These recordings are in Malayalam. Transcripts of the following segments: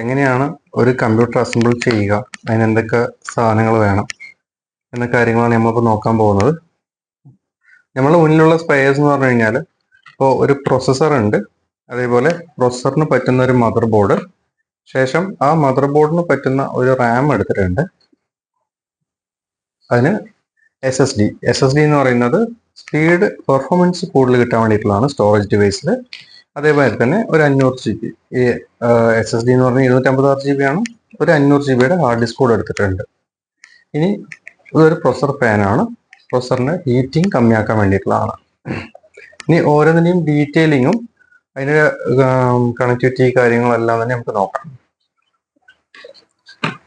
എങ്ങനെയാണ് ഒരു കമ്പ്യൂട്ടർ അസംബിൾ ചെയ്യുക, അതിന് എന്തൊക്കെ സാധനങ്ങൾ വേണം എന്ന കാര്യങ്ങളാണ് നമ്മളിപ്പോൾ നോക്കാൻ പോകുന്നത്. നമ്മുടെ മുന്നിലുള്ള സ്പെയർസ് എന്ന് പറഞ്ഞു കഴിഞ്ഞാൽ ഇപ്പോൾ ഒരു പ്രൊസസ്സർ ഉണ്ട്, അതേപോലെ പ്രൊസസ്സറിന് പറ്റുന്ന ഒരു മദർ ബോർഡ്, ശേഷം ആ മദർ ബോർഡിന് പറ്റുന്ന ഒരു റാം എടുത്തിട്ടുണ്ട്. അതിന് എസ് എസ് ഡി എന്ന് പറയുന്നത് സ്പീഡ് പെർഫോമൻസ് കൂടുതൽ കിട്ടാൻ വേണ്ടിയിട്ടുള്ളതാണ് സ്റ്റോറേജ് ഡിവൈസിൽ. അതേപോലെ തന്നെ ഒരു 500 GB ഈ എസ് എസ് ഡി എന്ന് പറഞ്ഞാൽ 256 GB ആണ്. ഒരു 500 GB ഹാർഡ് ഡിസ്ക് കൂടെ എടുത്തിട്ടുണ്ട്. ഇനി ഇതൊരു പ്രൊസസർ ഫാനാണ്, പ്രൊസസറിന്റെ ഹീറ്റിംഗ് കമ്മിയാക്കാൻ വേണ്ടിയിട്ടുള്ളതാണ്. ഇനി ഓരോന്നിൻ്റെയും ഡീറ്റെയിലിങ്ങും അതിൻ്റെ കണക്ടിവിറ്റി കാര്യങ്ങളെല്ലാം തന്നെ നമുക്ക് നോക്കാം.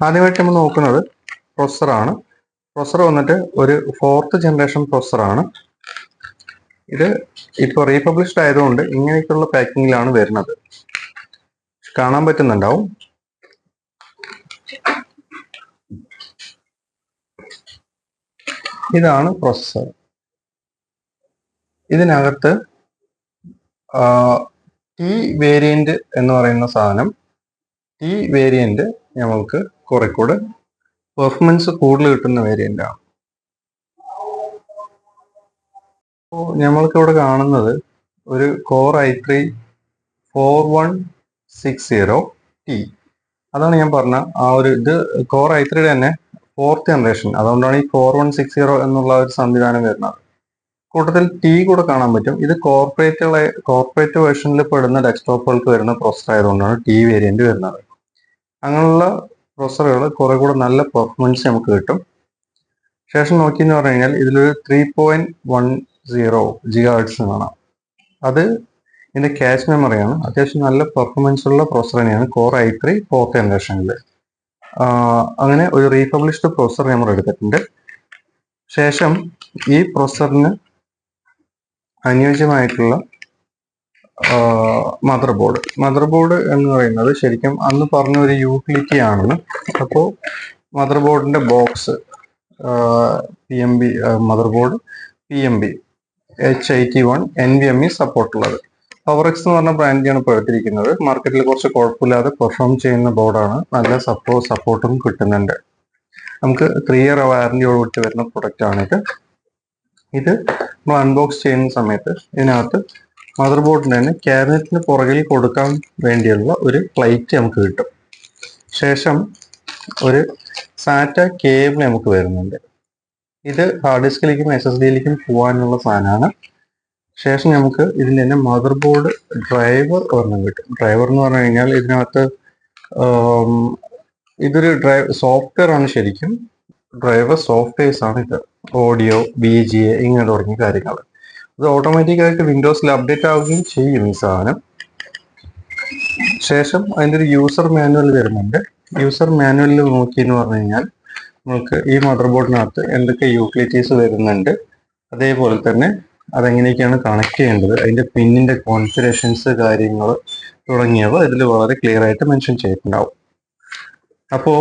ആദ്യമായിട്ട് നമ്മൾ നോക്കുന്നത് പ്രൊസസറാണ്. പ്രൊസസർ വന്നിട്ട് ഒരു 4th ജനറേഷൻ പ്രൊസസറാണ്. ഇത് ഇപ്പോൾ റീപബ്ലിഷ്ഡ് ആയതുകൊണ്ട് ഇങ്ങനെയൊക്കെയുള്ള പാക്കിങ്ങിലാണ് വരുന്നത്. കാണാൻ പറ്റുന്നുണ്ടാവും. ഇതാണ് പ്രൊസസർ. ഇതിനകത്ത് ടി വേരിയന്റ് എന്ന് പറയുന്ന സാധനം, ടി വേരിയന്റ് നമ്മൾക്ക് കുറെ കൂടെ പെർഫോമൻസ് കൂടുതൽ കിട്ടുന്ന വേരിയന്റ് ആണ്. അപ്പോൾ നമ്മൾക്ക് ഇവിടെ കാണുന്നത് ഒരു കോർ i3 4160T. അതാണ് ഞാൻ പറഞ്ഞ ആ ഒരു ഇത് കോർ i3 തന്നെ 4th ജനറേഷൻ. അതുകൊണ്ടാണ് ഈ 4160 എന്നുള്ള ഒരു സംവിധാനം വരുന്നത്. കൂട്ടത്തിൽ ടി കൂടെ കാണാൻ പറ്റും. ഇത് കോർപ്പറേറ്റ് വേർഷനിൽ പെടുന്ന ഡെസ്ക്ടോപ്പുകൾക്ക് വരുന്ന പ്രൊസസർ ആയതുകൊണ്ടാണ് ടി വേരിയന്റ് വരുന്നത്. അങ്ങനെയുള്ള പ്രൊസസറുകൾ കുറെ കൂടെ നല്ല പെർഫോമൻസ് നമുക്ക് കിട്ടും. ശേഷം നോക്കിയെന്ന് പറഞ്ഞു കഴിഞ്ഞാൽ ഇതിലൊരു 3.10 GHz കാണാം. അത് ഇതിന്റെ ക്യാഷ് മെമ്മറിയാണ്. അത്യാവശ്യം നല്ല പെർഫോമൻസ് ഉള്ള പ്രൊസസർ തന്നെയാണ് കോർ i3 4th ജനറേഷനിൽ. അങ്ങനെ ഒരു റീപബ്ലിഷ്ഡ് പ്രൊസസർ നമ്മൾ എടുത്തിട്ടുണ്ട്. ശേഷം ഈ പ്രൊസസറിന് അനുയോജ്യമായിട്ടുള്ള മദർ ബോർഡ് എന്ന് പറയുന്നത് ശരിക്കും അന്ന് പറഞ്ഞ ഒരു യൂട്ടിലിറ്റി ആണെന്ന്. അപ്പോൾ മദർ ബോർഡിന്റെ box PMB mother board PMB H81 NVMe സപ്പോർട്ടുള്ളത്. പവറെക്സ് എന്ന് പറഞ്ഞ ബ്രാൻഡിലാണ് ഇപ്പോൾ എടുത്തിരിക്കുന്നത്. മാർക്കറ്റിൽ കുറച്ച് കുഴപ്പമില്ലാതെ പെർഫോം ചെയ്യുന്ന ബോർഡാണ്. നല്ല സപ്പോർട്ടും കിട്ടുന്നുണ്ട്. നമുക്ക് 3 year വാറന്റിയോടുകൂടി വരുന്ന പ്രൊഡക്റ്റ് ആണിത്. ഇത് നമ്മൾ അൺബോക്സ് ചെയ്യുന്ന സമയത്ത് ഇതിനകത്ത് മദർ ബോർഡിന് തന്നെ ക്യാബിനറ്റിന് പുറകിൽ കൊടുക്കാൻ വേണ്ടിയുള്ള ഒരു പ്ലേറ്റ് നമുക്ക് കിട്ടും. ശേഷം ഒരു സാറ്റ കേബിൾ നമുക്ക് വരുന്നുണ്ട്. ഇത് ഹാർഡ് ഡിസ്കിലേക്കും SSD-യിലേക്കും പോകാനുള്ള സാധനമാണ്. ശേഷം നമുക്ക് ഇതിൻ്റെ തന്നെ മദർ ബോർഡ് ഡ്രൈവർ ഒരെണ്ണം കിട്ടും. ഡ്രൈവർ എന്ന് പറഞ്ഞു കഴിഞ്ഞാൽ ഇതിനകത്ത് ഇതൊരു സോഫ്റ്റ്വെയർ ആണ്. ശരിക്കും ഡ്രൈവർ സോഫ്റ്റ്വെയർസ് ആണ് ഇത്. ഓഡിയോ, BGA ഇങ്ങനെ തുടങ്ങിയ കാര്യങ്ങൾ. ഇത് ഓട്ടോമാറ്റിക്കായിട്ട് വിൻഡോസിൽ അപ്ഡേറ്റ് ആവുകയും ചെയ്യും ഈ സാധനം. ശേഷം അതിൻ്റെ ഒരു യൂസർ മാനുവൽ വരുന്നുണ്ട്. യൂസർ മാനുവലിൽ നോക്കിയെന്ന് പറഞ്ഞു കഴിഞ്ഞാൽ നമുക്ക് ഈ മദർ ബോർഡിനകത്ത് എന്തൊക്കെ യൂട്ടിലിറ്റീസ് വരുന്നുണ്ട്, അതേപോലെ തന്നെ അതെങ്ങനെയൊക്കെയാണ് കണക്ട് ചെയ്യേണ്ടത്, അതിൻ്റെ പിന്നിൻ്റെ കോൺഫിഗറേഷൻസ് കാര്യങ്ങൾ തുടങ്ങിയവ ഇതിൽ വളരെ ക്ലിയർ ആയിട്ട് മെൻഷൻ ചെയ്തിട്ടുണ്ടാവും. അപ്പോൾ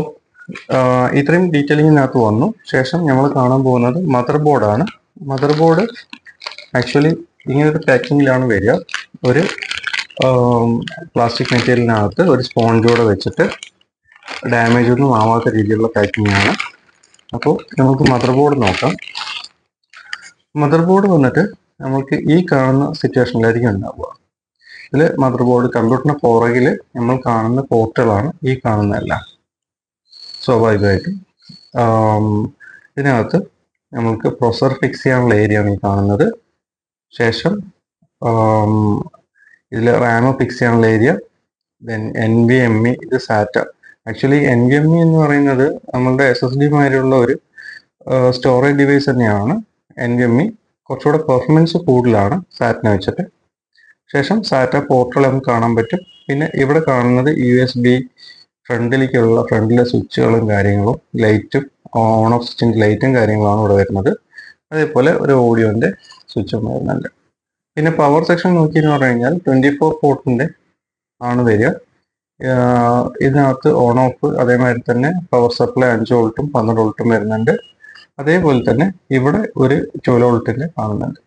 ഇത്രയും ഡീറ്റെയിലിങ്ങിനകത്ത് വന്നു. ശേഷം നമ്മൾ കാണാൻ പോകുന്നത് മദർ ബോർഡാണ്. മദർ ബോർഡ് ആക്ച്വലി ഇങ്ങനൊരു പാക്കിങ്ങിലാണ് വരിക. ഒരു പ്ലാസ്റ്റിക് മെറ്റീരിയലിനകത്ത് ഒരു സ്പോഞ്ചോടെ വെച്ചിട്ട് ഡാമേജ് ഒന്നും ആവാത്ത രീതിയിലുള്ള പാക്കിംഗ് ആണ്. അപ്പോൾ നമുക്ക് മദർ ബോർഡ് നോക്കാം. മദർ ബോർഡ് വന്നിട്ട് നമുക്ക് ഈ കാണുന്ന സിറ്റുവേഷനിലായിരിക്കും ഉണ്ടാവുക. ഇതിൽ മദർ ബോർഡ് കമ്പ്യൂട്ടറിന് പുറകിൽ നമ്മൾ കാണുന്ന പോർട്ടുകളാണ് ഈ കാണുന്നതെല്ലാം. സ്വാഭാവികമായിട്ടും ഇതിനകത്ത് നമുക്ക് പ്രൊസസർ ഫിക്സ് ചെയ്യാനുള്ള ഏരിയയാണ് ഈ കാണുന്നത്. ശേഷം ഇതിൽ റാം ഫിക്സ് ചെയ്യാനുള്ള ഏരിയ, ദെൻ NVMe, ഇത് സാറ്റ. ആക്ച്വലി NVMe എന്ന് പറയുന്നത് നമ്മളുടെ SSD-മാരിയുള്ള ഒരു സ്റ്റോറേജ് ഡിവൈസ് തന്നെയാണ്. NVMe കുറച്ചുകൂടെ പെർഫോമൻസ് കൂടുതലാണ് സാറ്റിനെ വെച്ചിട്ട്. ശേഷം സാറ്റ പോർട്ടുകൾ നമുക്ക് കാണാൻ പറ്റും. പിന്നെ ഇവിടെ കാണുന്നത് USB ഫ്രണ്ടിലെ സ്വിച്ചുകളും കാര്യങ്ങളും, ലൈറ്റും ഓൺ ഓഫ് സ്വിച്ചിൻ്റെ ലൈറ്റും കാര്യങ്ങളാണ് ഇവിടെ വരുന്നത്. അതേപോലെ ഒരു ഓഡിയോൻ്റെ സ്വിച്ചും വരുന്നുണ്ട്. പിന്നെ പവർ സെക്ഷൻ നോക്കിയെന്ന് പറഞ്ഞു കഴിഞ്ഞാൽ 24 പോർട്ടിൻ്റെ ആണ് വരിക. ഇതിനകത്ത് ഓൺ ഓഫ്, അതേമാതിരി തന്നെ പവർ സപ്ലൈ 5 വോൾട്ടും 12 വോൾട്ടും വരുന്നുണ്ട്. അതേപോലെ തന്നെ ഇവിടെ ഒരു 12 വോൾട്ടിൻ്റെ കാണുന്നുണ്ട്.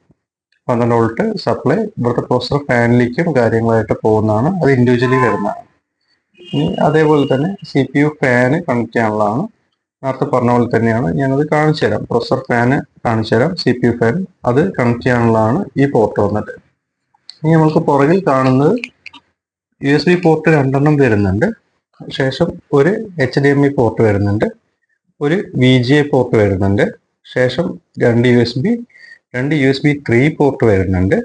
12 വോൾട്ട് സപ്ലൈ ഇവിടുത്തെ പ്രൊസസർ ഫാനിലേക്കും കാര്യങ്ങളായിട്ട് പോകുന്നതാണ്. അത് ഇൻഡിവിജ്വലി വരുന്നതാണ്. ഇനി അതേപോലെ തന്നെ CPU ഫാന് കണക്ട് ചെയ്യാനുള്ളതാണ്. നേരത്തെ പറഞ്ഞ പോലെ തന്നെയാണ്, ഞാനത് കാണിച്ചു തരാം. പ്രൊസസർ ഫാന് കാണിച്ചു തരാം, CPU ഫാൻ അത് കണക്ട് ചെയ്യാനുള്ളതാണ് ഈ പോർട്ട് വന്നിട്ട്. ഇനി നമുക്ക് പുറകിൽ കാണുന്നത് USB പോർട്ട് 2 വരുന്നുണ്ട്. ശേഷം ഒരു HDMI പോർട്ട് വരുന്നുണ്ട്, ഒരു VGA പോർട്ട് വരുന്നുണ്ട്, ശേഷം രണ്ട് USB 3 പോർട്ട് വരുന്നുണ്ട്,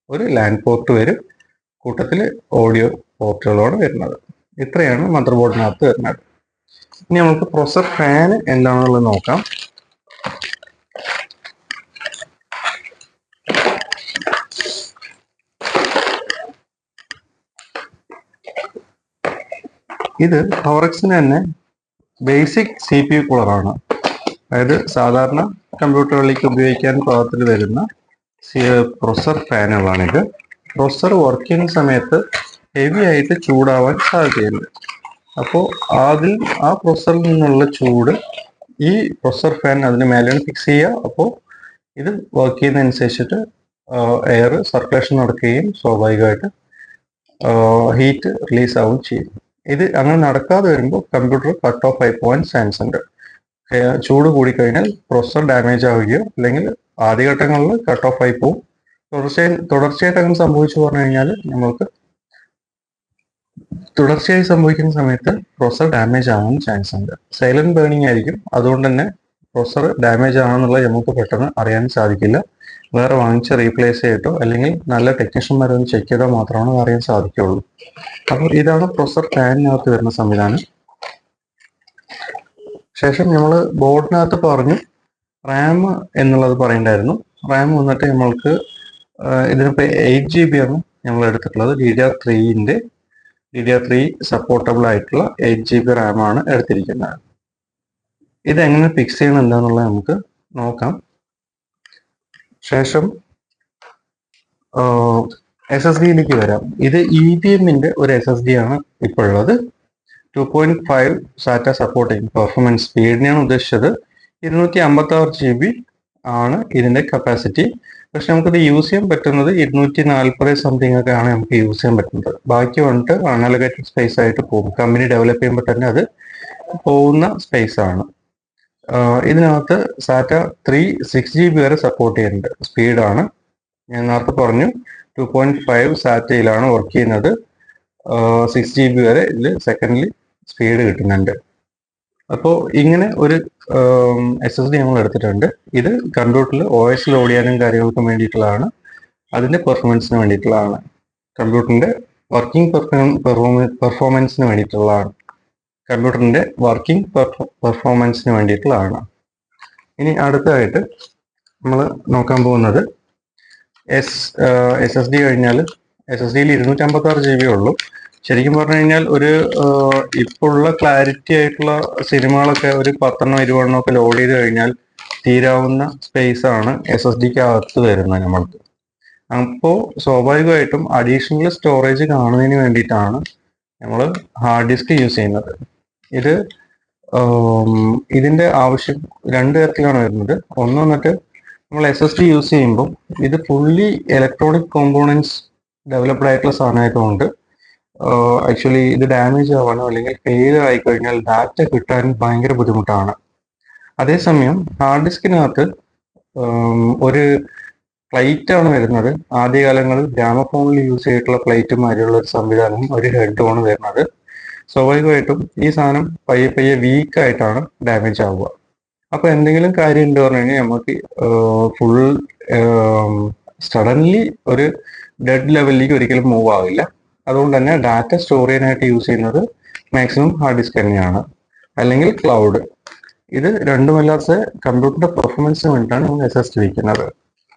ഒരു LAN പോർട്ട് വരും, കൂട്ടത്തിൽ ഓഡിയോ പോർട്ടുകളോട് വരുന്നത്. ഇത്രയാണ് മദർ ബോർഡിനകത്ത് വരുന്നത്. ഇനി നമുക്ക് പ്രൊസസർ ഫാൻ എന്താണെന്നുള്ളത് നോക്കാം. ഇത് പവറക്സിന് തന്നെ ബേസിക് CPU കൂളറാണ്. അതായത് സാധാരണ കമ്പ്യൂട്ടറുകളിലേക്ക് ഉപയോഗിക്കാൻ പാകത്തിൽ വരുന്ന പ്രൊസസർ ഫാനുകളാണിത്. പ്രൊസസർ വർക്ക് ചെയ്യുന്ന സമയത്ത് ഹെവി ആയിട്ട് ചൂടാവാൻ സാധ്യതയുണ്ട്. അപ്പോൾ ആ പ്രൊസസറിൽ നിന്നുള്ള ചൂട് ഈ പ്രൊസസർ ഫാൻ അതിന് മേലെയാണ് ഫിക്സ് ചെയ്യുക. അപ്പോൾ ഇത് വർക്ക് ചെയ്യുന്നതനുസരിച്ചിട്ട് എയർ സർക്കുലേഷൻ നടക്കുകയും സ്വാഭാവികമായിട്ട് ഹീറ്റ് റിലീസ് ആവുകയും ചെയ്യും. ഇത് അങ്ങനെ നടക്കാതെ വരുമ്പോൾ കമ്പ്യൂട്ടർ കട്ട് ഓഫ് ആയി പോകാൻ ചാൻസ് ഉണ്ട്. ചൂട് കൂടിക്കഴിഞ്ഞാൽ പ്രൊസസർ ഡാമേജ് ആവുകയോ അല്ലെങ്കിൽ ആദ്യഘട്ടങ്ങളിൽ കട്ട് ഓഫ് ആയി പോകും. തുടർച്ചയായിട്ട് അങ്ങനെ സംഭവിച്ചു പറഞ്ഞു കഴിഞ്ഞാൽ നമ്മൾക്ക് തുടർച്ചയായി സംഭവിക്കുന്ന സമയത്ത് പ്രൊസസർ ഡാമേജ് ആവാൻ ചാൻസ് ഉണ്ട്. സൈലന്റ് ബേണിംഗ് ആയിരിക്കും. അതുകൊണ്ട് തന്നെ പ്രൊസസർ ഡാമേജ് ആണെന്നുള്ളത് നമുക്ക് പെട്ടെന്ന് അറിയാൻ സാധിക്കില്ല. വേറെ വാങ്ങിച്ച് റീപ്ലേസ് ചെയ്തിട്ടോ അല്ലെങ്കിൽ നല്ല ടെക്നീഷ്യന്മാരെ ഒന്ന് ചെക്ക് ചെയ്താൽ മാത്രമാണ് അറിയാൻ സാധിക്കുകയുള്ളൂ. അപ്പോൾ ഇതാണ് പ്രൊസസർ ഫാനിനകത്ത് വരുന്ന സംവിധാനം. ശേഷം നമ്മൾ ബോർഡിനകത്ത് പറഞ്ഞു റാം എന്നുള്ളത് പറയണ്ടായിരുന്നു. റാം വന്നിട്ട് നമ്മൾക്ക് ഇതിനിപ്പോൾ 8GB ആണ് നമ്മൾ എടുത്തിട്ടുള്ളത്. DDR3 സപ്പോർട്ടബിൾ ആയിട്ടുള്ള 8GB റാം ആണ് എടുത്തിരിക്കുന്നത്. ഇതെങ്ങനെ ഫിക്സ് ചെയ്യണം എന്താണെന്നുള്ളത് നമുക്ക് നോക്കാം. ശേഷം SSDയിലേക്ക് വരാം. ഇത് EVMന്റെ ഒരു SSD ആണ് ഇപ്പോഴുള്ളത്. 2.5 SATA സപ്പോർട്ടിങ് പെർഫോമൻസ് സ്പീഡിനെയാണ് ഉദ്ദേശിച്ചത്. 256GB ആണ് ഇതിന്റെ കപ്പാസിറ്റി. പക്ഷെ നമുക്കിത് യൂസ് ചെയ്യാൻ പറ്റുന്നത് 240 സംതിങ് ഒക്കെ ആണ് നമുക്ക് യൂസ് ചെയ്യാൻ പറ്റുന്നത്. ബാക്കി വന്നിട്ട് അൺഅലോക്കേറ്റഡ് സ്പേസ് ആയിട്ട് പോകും. കമ്പനി ഡെവലപ്പ് ചെയ്യുമ്പോൾ തന്നെ അത് പോകുന്ന സ്പേസ് ആണ്. ഇതിനകത്ത് SATA 3 6GB വരെ സപ്പോർട്ട് ചെയ്യുന്നുണ്ട്. സ്പീഡാണ് ഞാൻ നേരത്തെ പറഞ്ഞു 2.5 SATയിലാണ് വർക്ക് ചെയ്യുന്നത്. 6GB വരെ ഇതിൽ സെക്കൻഡിൽ സ്പീഡ് കിട്ടുന്നുണ്ട്. അപ്പോൾ ഇങ്ങനെ ഒരു SSD നമ്മൾ എടുത്തിട്ടുണ്ട്. ഇത് കമ്പ്യൂട്ടറിൽ OS ലോഡ് ചെയ്യാനും കാര്യങ്ങൾക്കും വേണ്ടിയിട്ടുള്ളതാണ്. അതിന്റെ പെർഫോമൻസിന് വേണ്ടിയിട്ടുള്ളതാണ്. കമ്പ്യൂട്ടറിന്റെ വർക്കിംഗ് പെർഫോമൻസിന് വേണ്ടിയിട്ടുള്ളതാണ്. കമ്പ്യൂട്ടറിന്റെ വർക്കിംഗ് പെർഫോമൻസിന് വേണ്ടിയിട്ടുള്ളതാണ്. ഇനി അടുത്തതായിട്ട് നമ്മൾ നോക്കാൻ പോകുന്നത് SSD കഴിഞ്ഞാൽ SSDയിൽ 256GB ഉള്ളൂ. ശരിക്കും പറഞ്ഞു കഴിഞ്ഞാൽ ഒരു ഇപ്പോഴുള്ള ക്ലാരിറ്റി ആയിട്ടുള്ള സിനിമകളൊക്കെ ഒരു 10-20 ഒക്കെ ലോഡ് ചെയ്ത് കഴിഞ്ഞാൽ തീരാവുന്ന സ്പേസ് ആണ് SSDക്ക് അകത്ത് വരുന്നത് നമ്മൾക്ക്. അപ്പോൾ സ്വാഭാവികമായിട്ടും അഡീഷണൽ സ്റ്റോറേജ് കാണുന്നതിന് വേണ്ടിയിട്ടാണ് നമ്മൾ ഹാർഡ് ഡിസ്ക് യൂസ് ചെയ്യുന്നത്. ഇതിന്റെ ആവശ്യം രണ്ട് തരത്തിലാണ് വരുന്നത്. ഒന്ന് വന്നിട്ട് നമ്മൾ SSD യൂസ് ചെയ്യുമ്പോൾ ഇത് ഫുള്ളി ഇലക്ട്രോണിക് കോമ്പോണൻസ് ഡെവലപ്ഡ് ആയിട്ടുള്ള സാധനമായതുകൊണ്ട് ആക്ച്വലി ഇത് ഡാമേജ് ആവാനോ അല്ലെങ്കിൽ ഫെയിലർ ആയി കഴിഞ്ഞാൽ ഡാറ്റ കിട്ടാൻ ഭയങ്കര ബുദ്ധിമുട്ടാണ്. അതേസമയം ഹാർഡ് ഡിസ്കിനകത്ത് ഒരു പ്ലേറ്റ് ആണ് വരുന്നത്. ആദ്യകാലങ്ങളിൽ ഗ്രാമഫോണിൽ യൂസ് ചെയ്തിട്ടുള്ള പ്ലേറ്റ് മാതിരിയുള്ള ഒരു സംവിധാനവും ഒരു ഹെഡുമാണ് വരുന്നത്. സ്വാഭാവികമായിട്ടും ഈ സാധനം പയ്യെ വീക്ക് ആയിട്ടാണ് ഡാമേജ് ആവുക. അപ്പൊ എന്തെങ്കിലും കാര്യം ഉണ്ട് പറഞ്ഞു കഴിഞ്ഞാൽ നമുക്ക് ഫുൾ സഡൻലി ഒരു ഡെഡ് ലെവലിലേക്ക് ഒരിക്കലും മൂവ് ആവില്ല. അതുകൊണ്ട് തന്നെ ഡാറ്റ സ്റ്റോർ ചെയ്യാനായിട്ട് യൂസ് ചെയ്യുന്നത് മാക്സിമം ഹാർഡ് ഡിസ്ക് തന്നെയാണ്, അല്ലെങ്കിൽ ക്ലൗഡ്. ഇത് രണ്ടുമല്ലാത്ത കമ്പ്യൂട്ടറിന്റെ പെർഫോമൻസിന് വേണ്ടിയിട്ടാണ് നമ്മൾ SSD വയ്ക്കുന്നത്.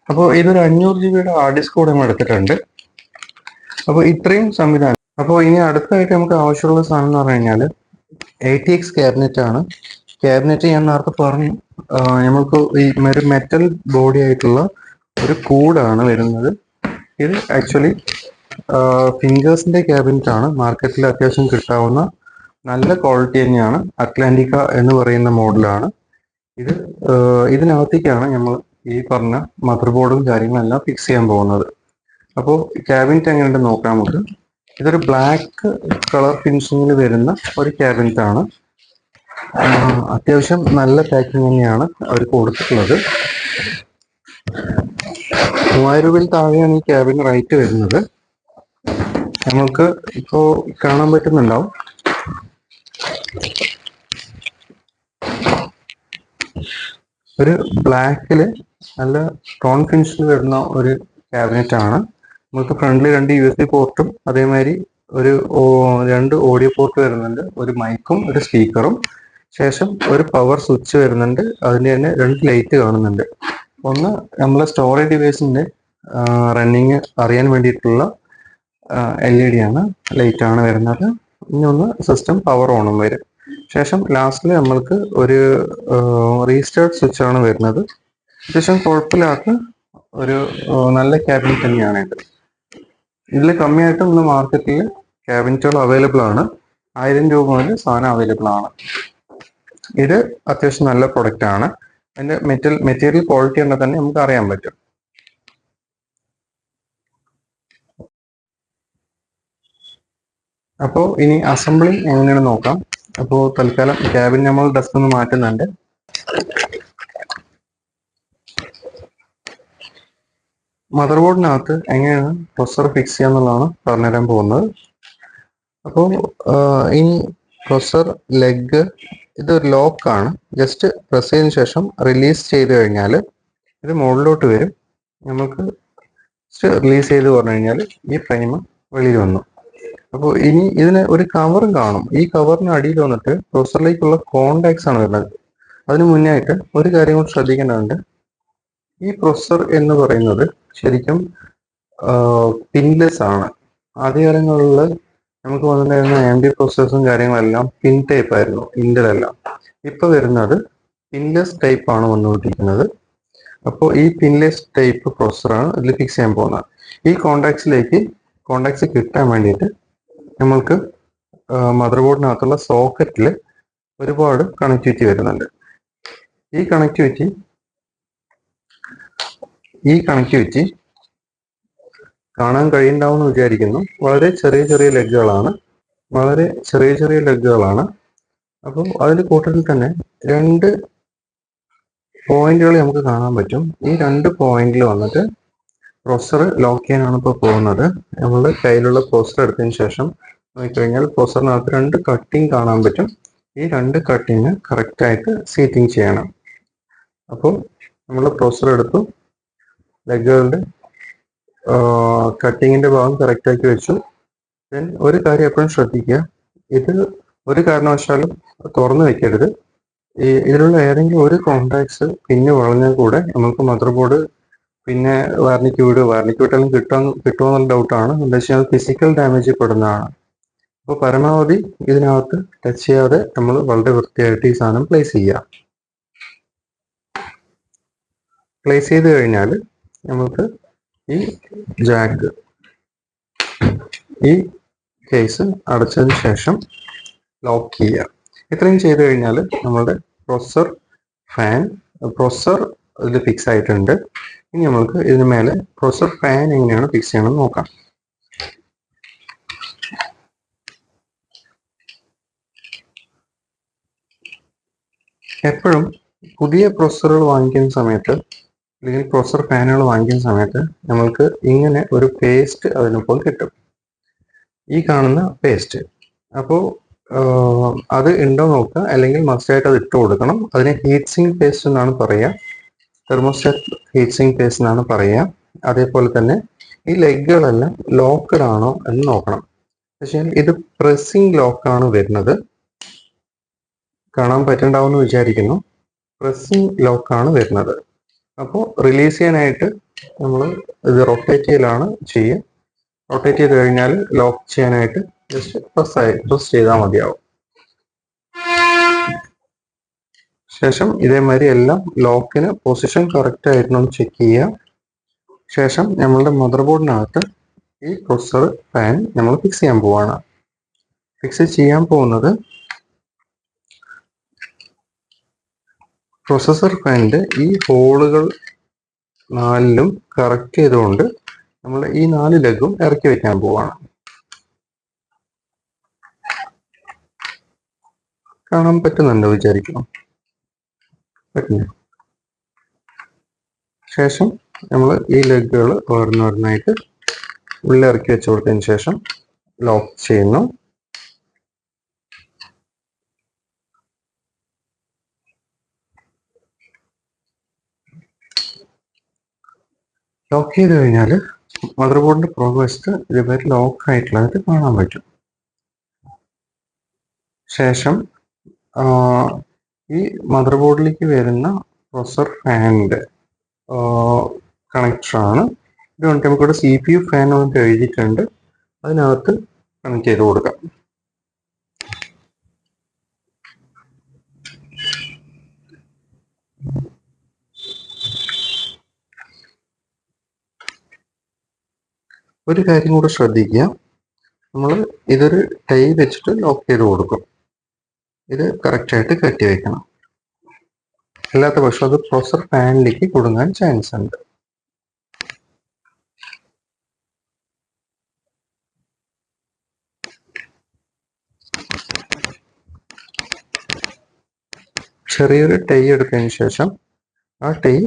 അപ്പോൾ ഇതൊരു 500GB ഹാർഡ് ഡിസ്ക് കൂടെ നമ്മൾ എടുത്തിട്ടുണ്ട്. അപ്പോൾ ഇത്രയും സംവിധാനം. അപ്പോൾ ഇനി അടുത്തായിട്ട് നമുക്ക് ആവശ്യമുള്ള സാധനം എന്ന് പറഞ്ഞു കഴിഞ്ഞാൽ ATX ക്യാബിനറ്റ് ആണ്. ക്യാബിനറ്റ് ഞാൻ നേരത്തെ പറഞ്ഞു നമ്മൾക്ക് ഈ ഒരു മെറ്റൽ ബോഡി ആയിട്ടുള്ള ഒരു കൂടാണ് വരുന്നത്. ഇത് ആക്ച്വലി ഫിംഗേഴ്സിന്റെ ക്യാബിനറ്റ് ആണ്. മാർക്കറ്റിൽ അത്യാവശ്യം കിട്ടാവുന്ന നല്ല ക്വാളിറ്റി തന്നെയാണ്. അറ്റ്ലാന്റിക്ക എന്ന് പറയുന്ന മോഡലാണ് ഇത്. ഇതിനകത്തേക്കാണ് നമ്മൾ ഈ പറഞ്ഞ മദർ ബോർഡും കാര്യങ്ങളെല്ലാം ഫിക്സ് ചെയ്യാൻ പോകുന്നത്. അപ്പോൾ ക്യാബിനറ്റ് എങ്ങനെയുണ്ട് നോക്കാം നമുക്ക്. ഇതൊരു ബ്ലാക്ക് കളർ ഫിനിഷിങ്ങിൽ വരുന്ന ഒരു ക്യാബിനറ്റ് ആണ്. അത്യാവശ്യം നല്ല പാക്കിംഗ് തന്നെയാണ് അവർ കൊടുത്തിട്ടുള്ളത്. 3000 രൂപയിൽ താഴെയാണ് ഈ ക്യാബിന് റേറ്റ് വരുന്നത്. നമുക്ക് ഇപ്പോൾ കാണാൻ പറ്റുന്നുണ്ടാവും, ഒരു ബ്ലാക്കിൽ നല്ല ടോൺ ഫിനിഷിൽ വരുന്ന ഒരു ക്യാബിനറ്റ് ആണ്. നമുക്ക് ഫ്രണ്ടിൽ 2 USB പോർട്ടും അതേമാതിരി ഒരു 2 ഓഡിയോ പോർട്ട് വരുന്നുണ്ട്, ഒരു മൈക്കും ഒരു സ്പീക്കറും. ശേഷം ഒരു പവർ സ്വിച്ച് വരുന്നുണ്ട്, അതിൻ്റെ തന്നെ 2 ലൈറ്റ് കാണുന്നുണ്ട്. ഒന്ന് നമ്മളെ സ്റ്റോറേജ് ഡിവൈസിൻ്റെ റണ്ണിങ് അറിയാൻ വേണ്ടിയിട്ടുള്ള LED ആണ്, ലൈറ്റ് ആണ് വരുന്നത്. ഇനി ഒന്ന് സിസ്റ്റം പവർ ഓണും വരും. ശേഷം ലാസ്റ്റിൽ നമ്മൾക്ക് ഒരു റീസ്റ്റാർട്ട് സ്വിച്ച് ആണ് വരുന്നത്. അത്യാവശ്യം കുഴപ്പമില്ലാത്ത ഒരു നല്ല ക്യാബിനറ്റ് തന്നെയാണ് ഇത്. ഇതിൽ കമ്മിയായിട്ട് ഇന്ന് മാർക്കറ്റിൽ ക്യാബിനറ്റുകൾ അവൈലബിൾ ആണ്. 1000 രൂപ മുതൽ സാധനം അവൈലബിൾ ആണ്. ഇത് അത്യാവശ്യം നല്ല പ്രൊഡക്റ്റ് ആണ്. അതിന്റെ മെറ്റീരിയൽ ക്വാളിറ്റി ഉണ്ടെങ്കിൽ തന്നെ നമുക്ക് അറിയാൻ പറ്റും. അപ്പോൾ ഇനി അസംബ്ലിങ് എങ്ങനെയാണ് നോക്കാം. അപ്പോൾ തൽക്കാലം ക്യാബിൻ നമ്മൾ ഡെസ്ക് ഒന്ന് മാറ്റുന്നുണ്ട്. മദർ ബോർഡിനകത്ത് എങ്ങനെയാണ് പ്രൊസസർ ഫിക്സ് ചെയ്യാന്നുള്ളതാണ് പറഞ്ഞുതരാൻ പോകുന്നത്. അപ്പോൾ ഇനി പ്രൊസസർ ലെഗ് ഇതൊരു ലോക്കാണ്. ജസ്റ്റ് പ്രസ് ചെയ്തതിനു ശേഷം റിലീസ് ചെയ്ത് കഴിഞ്ഞാൽ ഇത് മുകളിലോട്ട് വരും. നമുക്ക് റിലീസ് ചെയ്ത് പറഞ്ഞു കഴിഞ്ഞാൽ ഈ ഫ്രെയിം വെളിയിൽ വന്നു. അപ്പോൾ ഇനി ഇതിന് ഒരു കവറും കാണും. ഈ കവറിന് അടിയിൽ വന്നിട്ട് പ്രൊസസറിലേക്കുള്ള കോണ്ടാക്ട്സ് ആണ് വരുന്നത്. അതിന് മുന്നേ ആയിട്ട് ഒരു കാര്യം കൂടി ശ്രദ്ധിക്കേണ്ടതുണ്ട്. ഈ പ്രൊസസർ എന്ന് പറയുന്നത് ശരിക്കും പിൻലെസ് ആണ്. ആദ്യകാലങ്ങളിൽ നമുക്ക് വന്നിട്ടുണ്ടായിരുന്ന AMD പ്രൊസസേഴ്സും കാര്യങ്ങളെല്ലാം പിൻ ടൈപ്പ് ആയിരുന്നു, ഇന്റലെല്ലാം. ഇപ്പൊ വരുന്നത് പിൻലെസ് ടൈപ്പ് ആണ് വന്നുകൊണ്ടിരിക്കുന്നത്. അപ്പോൾ ഈ പിൻലെസ് ടൈപ്പ് പ്രൊസസറാണ് ഇതിൽ ഫിക്സ് ചെയ്യാൻ പോകുന്നത്. ഈ കോണ്ടാക്ട്സ് കിട്ടാൻ വേണ്ടിയിട്ട് നമ്മൾക്ക് മദർ ബോർഡിനകത്തുള്ള സോക്കറ്റിൽ ഒരുപാട് കണക്ടിവിറ്റി വരുന്നുണ്ട്. ഈ കണക്ടിവിറ്റി കാണാൻ കഴിയുണ്ടാവും എന്ന് വിചാരിക്കുന്നു. വളരെ ചെറിയ ലെഗുകളാണ്. അപ്പം അതിൽ കൂട്ടത്തിൽ തന്നെ 2 പോയിന്റുകൾ നമുക്ക് കാണാൻ പറ്റും. ഈ 2 പോയിന്റിൽ വന്നിട്ട് പ്രൊസസർ ലോക്ക് ചെയ്യാനാണ് ഇപ്പോൾ പോകുന്നത്. നമ്മുടെ കയ്യിലുള്ള പ്രൊസസർ എടുത്തതിന് ശേഷം നോക്കിക്കഴിഞ്ഞാൽ പ്രൊസസറിനകത്ത് 2 കട്ടിങ് കാണാൻ പറ്റും. ഈ 2 കട്ടിങ് കറക്റ്റായിട്ട് സീറ്റിംഗ് ചെയ്യണം. അപ്പോൾ നമ്മൾ പ്രൊസസർ എടുത്തു, ലെഗുകളുടെ കട്ടിങ്ങിന്റെ ഭാഗം കറക്റ്റാക്കി വെച്ചു. ദെൻ ഒരു കാര്യം എപ്പോഴും ശ്രദ്ധിക്കുക, ഇത് ഒരു കാരണവശാലും തുറന്നു വെക്കരുത്. ഇതിലുള്ള ഏതെങ്കിലും ഒരു കോണ്ടാക്ട്സ് പിന്നെ വളഞ്ഞാൽ കൂടെ നമുക്ക് മദർ ബോർഡ് പിന്നെ വാറണ്ടിക്ക് വിട്ടാലും കിട്ടുമോ എന്നുള്ള ഡൗട്ടാണ്. എന്താ വെച്ചാൽ ഫിസിക്കൽ ഡാമേജ് പെടുന്നതാണ്. അപ്പോൾ പരമാവധി ഇതിനകത്ത് ടച്ച് ചെയ്യാതെ നമ്മൾ വളരെ വൃത്തിയായിട്ട് ഈ സാധനം പ്ലേസ് ചെയ്യുക. പ്ലേസ് ചെയ്ത് കഴിഞ്ഞാൽ നമുക്ക് ഈ ജാക്ക് ഈ കേസ് അടച്ചതിന് ശേഷം ലോക്ക് ചെയ്യുക. ഇത്രയും ചെയ്ത് കഴിഞ്ഞാൽ നമ്മളുടെ പ്രൊസസർ ഇതിൽ ഫിക്സ് ആയിട്ടുണ്ട്. ഇനി നമുക്ക് ഇതിന് മേലെ പ്രൊസസർ ഫാൻ എങ്ങനെയാണ് ഫിക്സ് ചെയ്യണമെന്ന് നോക്കാം. എപ്പോഴും പുതിയ പ്രൊസസറുകൾ വാങ്ങിക്കുന്ന സമയത്ത് അല്ലെങ്കിൽ പ്രൊസസർ ഫാനുകൾ വാങ്ങിക്കുന്ന സമയത്ത് നമ്മൾക്ക് ഇങ്ങനെ ഒരു പേസ്റ്റ് അതിനൊപ്പം കിട്ടും, ഈ കാണുന്ന പേസ്റ്റ്. അപ്പോൾ അത് ഉണ്ടോ നോക്കുക, അല്ലെങ്കിൽ മസ്റ്റായിട്ട് അത് ഇട്ട് കൊടുക്കണം. അതിനെ ഹീറ്റ് സിങ്ക് പേസ്റ്റ് എന്നാണ് പറയുക, തെർമോസ്റ്റാറ്റ് ഹീറ്റ് സിങ്ക് പേസ്റ്റ് എന്നാണ് പറയുക. അതേപോലെ തന്നെ ഈ ലെഗുകളെല്ലാം ലോക്കഡ് ആണോ എന്ന് നോക്കണം. പക്ഷേ ഇത് പ്രസ്സിംഗ് ലോക്കാണ് വരുന്നത്, കാണാൻ പറ്റുന്നുണ്ടാവുമെന്ന് വിചാരിക്കുന്നു. പ്രസ്സിംഗ് ലോക്കാണ് വരുന്നത്. അപ്പോൾ റിലീസ് ചെയ്യാനായിട്ട് നമ്മൾ ഇത് റൊട്ടേറ്റ് ചെയ്യലാണ് ചെയ്യുക. റൊട്ടേറ്റ് ചെയ്ത് കഴിഞ്ഞാൽ ലോക്ക് ചെയ്യാനായിട്ട് ജസ്റ്റ് പ്രസ് ചെയ്താൽ മതിയാവും. ശേഷം ഇതേമാതിരി എല്ലാം ലോക്കിന് പൊസിഷൻ കറക്റ്റ് ആയിരുന്നു ചെക്ക് ചെയ്യുക. ശേഷം നമ്മളുടെ മദർ ബോർഡിനകത്ത് ഈ പ്രൊസസർ ഫാൻ നമ്മൾ ഫിക്സ് ചെയ്യാൻ പോവാണ്. ഫിക്സ് ചെയ്യാൻ പോകുന്നത് പ്രൊസസർ ഫാനിന്റെ ഈ ഹോളുകൾ 4ലും കറക്റ്റ് ചെയ്തുകൊണ്ട് നമ്മൾ ഈ 4 ലെഗും ഇറക്കി വെക്കാൻ പോവാണ്. കാണാൻ പറ്റുന്നുണ്ട് വിചാരിക്കണം. പറ്റുന്നു. ശേഷം നമ്മൾ ഈ ലെഗുകൾ ഓരോന്നോരോന്നായിട്ട് ഉള്ളിറക്കി വെച്ച് കൊടുത്തതിന് ശേഷം ലോക്ക് ചെയ്യുന്നു. ലോക്ക് ചെയ്ത് കഴിഞ്ഞാൽ മദർ ബോർഡിന്റെ പുറകുവശത്ത് ഇതുവരെ ലോക്ക് ആയിട്ടുള്ളതായിട്ട് കാണാൻ പറ്റും. ശേഷം ഈ മദർ ബോർഡിലേക്ക് വരുന്ന പ്രൊസസർ ഫാനിന്റെ കണക്ടറാണ് ഇത്. വന്നിട്ട് നമുക്കിവിടെ CPU ഫാൻ വന്നിട്ട് എഴുതിയിട്ടുണ്ട്. അതിനകത്ത് കണക്ട് ചെയ്ത് കൊടുക്കാം. ഒരു കാര്യം കൂടെ ശ്രദ്ധിക്കുക, നമ്മൾ ഇതൊരു ടൈ വെച്ചിട്ട് ലോക്ക് ചെയ്ത് കൊടുക്കും. ഇത് കറക്റ്റായിട്ട് കെട്ടി വെക്കണം. അല്ലാത്ത പക്ഷം അത് പ്രൊസസർ ഫാനിലേക്ക് കൊടുങ്ങാൻ ചാൻസ് ഉണ്ട്. ചെറിയൊരു ടൈ എടുത്തതിന് ശേഷം ആ ടൈ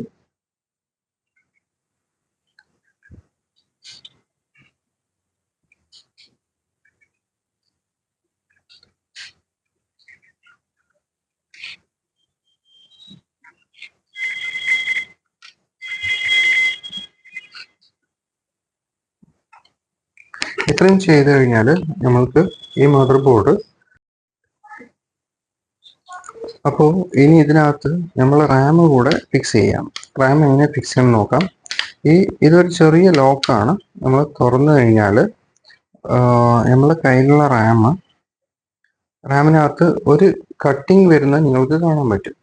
ഇത്രയും ചെയ്ത് കഴിഞ്ഞാൽ നമ്മൾക്ക് ഈ മദർ ബോർഡ്, അപ്പോൾ ഇനി ഇതിനകത്ത് നമ്മൾ റാം കൂടെ ഫിക്സ് ചെയ്യാം. റാം എങ്ങനെ ഫിക്സ് ചെയ്യണം നോക്കാം. ഇതൊരു ചെറിയ ലോക്കാണ്. നമ്മൾ തുറന്നു കഴിഞ്ഞാൽ നമ്മളെ കയ്യിലുള്ള റാമിനകത്ത് ഒരു കട്ടിങ് വരുന്നത് നിങ്ങൾക്ക് കാണാൻ പറ്റും.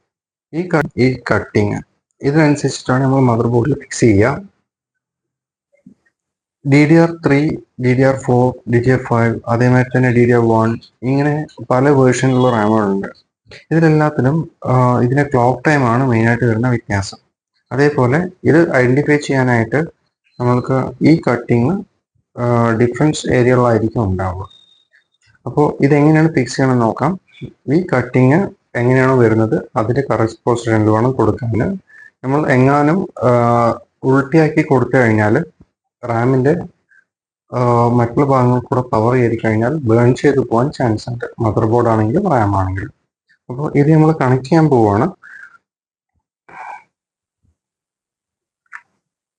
ഈ കട്ടിങ് ഇതിനനുസരിച്ചിട്ടാണ് നമ്മൾ മദർ ബോർഡിൽ ഫിക്സ് ചെയ്യുക. DDR3, DDR4, DDR5, അതേമാതിരി തന്നെ DDR1, ഇങ്ങനെ പല വേർഷനിലുള്ള റാമുകളുണ്ട്. ഇതിലെല്ലാത്തിനും ഇതിന്റെ ക്ലോക്ക് ടൈമാണ് മെയിനായിട്ട് വരുന്ന വ്യത്യാസം. അതേപോലെ ഇത് ഐഡന്റിഫൈ ചെയ്യാനായിട്ട് നമ്മൾക്ക് ഈ കട്ടിങ് ഡിഫറൻസ് ഏരിയകളായിരിക്കും ഉണ്ടാവുക. അപ്പോൾ ഇതെങ്ങനെയാണ് ഫിക്സ് ചെയ്യണമെന്ന് നോക്കാം. ഈ കട്ടിങ് എങ്ങനെയാണോ വരുന്നത് അതിന്റെ കറക്റ്റ് പൊസിഷനിൽ വേണം കൊടുക്കാൻ. നമ്മൾ എങ്ങാനും ഉൾട്ടിയാക്കി കൊടുത്തു കഴിഞ്ഞാൽ റാമിന്റെ മറ്റുള്ള ഭാഗങ്ങൾ കൂടെ പവർ ചെയ്ത് കഴിഞ്ഞാൽ ബേൺ ചെയ്ത് പോകാൻ ചാൻസ് ഉണ്ട്, മദർ ബോർഡ് ആണെങ്കിലും റാം ആണെങ്കിലും. അപ്പോൾ ഇത് നമ്മൾ കണക്ട് ചെയ്യാൻ പോവുകയാണ്.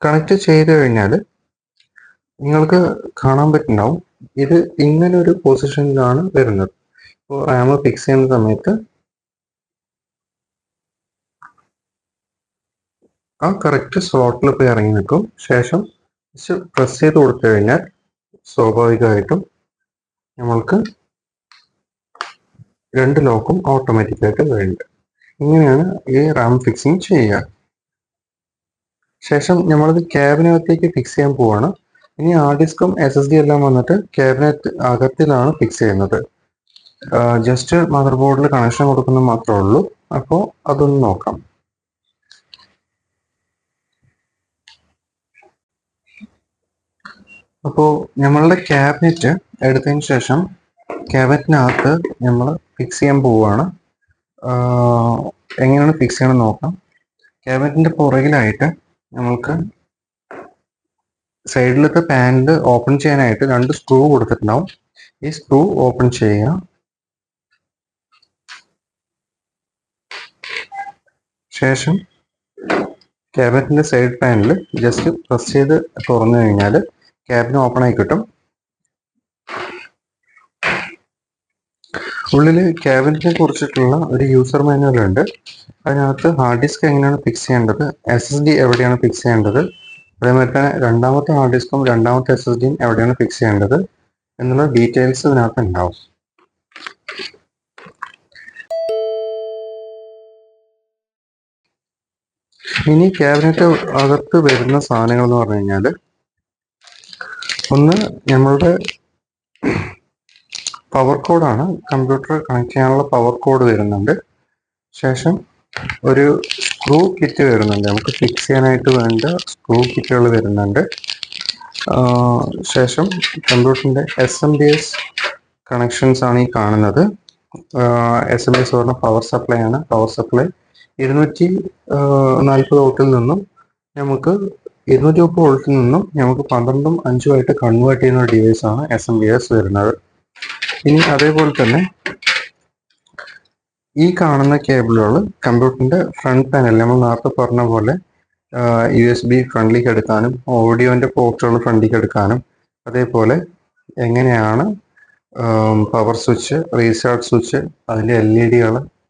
കണക്ട് ചെയ്ത് കഴിഞ്ഞാൽ നിങ്ങൾക്ക് കാണാൻ പറ്റുന്നുണ്ടാവും ഇത് ഇങ്ങനെ ഒരു പൊസിഷനിലാണ് വരുന്നത്. അപ്പോൾ റാം ഫിക്സ് ചെയ്യുന്ന സമയത്ത് ആ കറക്റ്റ് സ്ലോട്ടിൽ പോയി ഇറങ്ങി നിൽക്കും. ശേഷം പ്രസ് ചെയ്ത് കൊടുത്തു കഴിഞ്ഞാൽ സ്വാഭാവികമായിട്ടും നമ്മൾക്ക് രണ്ട് ലോക്കും ഓട്ടോമാറ്റിക്കായിട്ട് വേണ്ട. ഇങ്ങനെയാണ് ഈ റാം ഫിക്സിങ് ചെയ്യുക. ശേഷം നമ്മളത് ക്യാബിനകത്തേക്ക് ഫിക്സ് ചെയ്യാൻ പോവാണ്. ഇനി ഹാർഡ് ഡിസ്കും SSD എല്ലാം വന്നിട്ട് ക്യാബിനറ്റ് അകത്തിലാണ് ഫിക്സ് ചെയ്യുന്നത്. ജസ്റ്റ് മദർ ബോർഡിൽ കണക്ഷൻ കൊടുക്കുന്നത് മാത്രമേ ഉള്ളൂ. അപ്പോൾ അതൊന്ന് നോക്കാം. അപ്പോൾ നമ്മളുടെ ക്യാബിനറ്റ് എടുത്തതിന് ശേഷം ക്യാബിനറ്റിനകത്ത് നമ്മൾ ഫിക്സ് ചെയ്യാൻ പോവുകയാണ്. എങ്ങനെയാണ് ഫിക്സ് ചെയ്യണമെന്ന് നോക്കാം. ക്യാബിനറ്റിന്റെ പുറകിലായിട്ട് നമ്മൾക്ക് സൈഡിലത്തെ പാനൽ ഓപ്പൺ ചെയ്യാനായിട്ട് 2 സ്ക്രൂ കൊടുത്തിട്ടുണ്ടാവും. ഈ സ്ക്രൂ ഓപ്പൺ ചെയ്യുക. ശേഷം ക്യാബിനറ്റിന്റെ സൈഡ് പാനൽ ജസ്റ്റ് പ്രസ് ചെയ്ത് തുറന്നു കഴിഞ്ഞാൽ ക്യാബിന് ഓപ്പൺ ആയി കിട്ടും. ഉള്ളിൽ ക്യാബിനറ്റിനെ കുറിച്ചിട്ടുള്ള ഒരു യൂസർ മാനുവൽ ഉണ്ട്. അതിനകത്ത് ഹാർഡ് ഡിസ്ക് എങ്ങനെയാണ് ഫിക്സ് ചെയ്യേണ്ടത്, SSD എവിടെയാണ് ഫിക്സ് ചെയ്യേണ്ടത്, അതേമാതിരി തന്നെ രണ്ടാമത്തെ ഹാർഡ് ഡിസ്കും രണ്ടാമത്തെ SSDയും എവിടെയാണ് ഫിക്സ് ചെയ്യേണ്ടത് എന്നുള്ള ഡീറ്റെയിൽസ് ഇതിനകത്ത് ഉണ്ടാവും. ഇനി ക്യാബിനറ്റ് അകത്ത് വരുന്ന സാധനങ്ങൾ എന്ന് പറഞ്ഞു കഴിഞ്ഞാൽ, ഒന്ന് നമ്മളുടെ പവർ കോഡാണ്. കമ്പ്യൂട്ടർ കണക്ട് ചെയ്യാനുള്ള പവർ കോഡ് വരുന്നുണ്ട്. ശേഷം ഒരു സ്ക്രൂ കിറ്റ് വരുന്നുണ്ട്. നമുക്ക് ഫിക്സ് ചെയ്യാനായിട്ട് വേണ്ട സ്ക്രൂ കിറ്റുകൾ വരുന്നുണ്ട്. ശേഷം കമ്പ്യൂട്ടറിന്റെ SMPS കണക്ഷൻസ് ആണ് ഈ കാണുന്നത്. SMS പറഞ്ഞ പവർ സപ്ലൈ ആണ്. പവർ സപ്ലൈ 240 വോൾട്ടിൽ നിന്നും നമുക്ക് 230 വോൾട്ടിൽ നിന്നും നമുക്ക് 12ഉം 5ഉം ആയിട്ട് കൺവേർട്ട് ചെയ്യുന്ന ഒരു ഡിവൈസ് ആണ് SMPS വരുന്നത്. ഇനി അതേപോലെ തന്നെ ഈ കാണുന്ന കേബിളുകൾ കമ്പ്യൂട്ടറിന്റെ ഫ്രണ്ട് പാനൽ നമ്മൾ നേരത്തെ പറഞ്ഞ പോലെ USB ഫ്രണ്ടിലേക്ക് എടുക്കാനും ഓഡിയോന്റെ പോർട്ടുകൾ ഫ്രണ്ടിലേക്ക് എടുക്കാനും അതേപോലെ എങ്ങനെയാണ് പവർ സ്വിച്ച്, റീസ്റ്റാർട്ട് സ്വിച്ച്, അതിൻ്റെ LED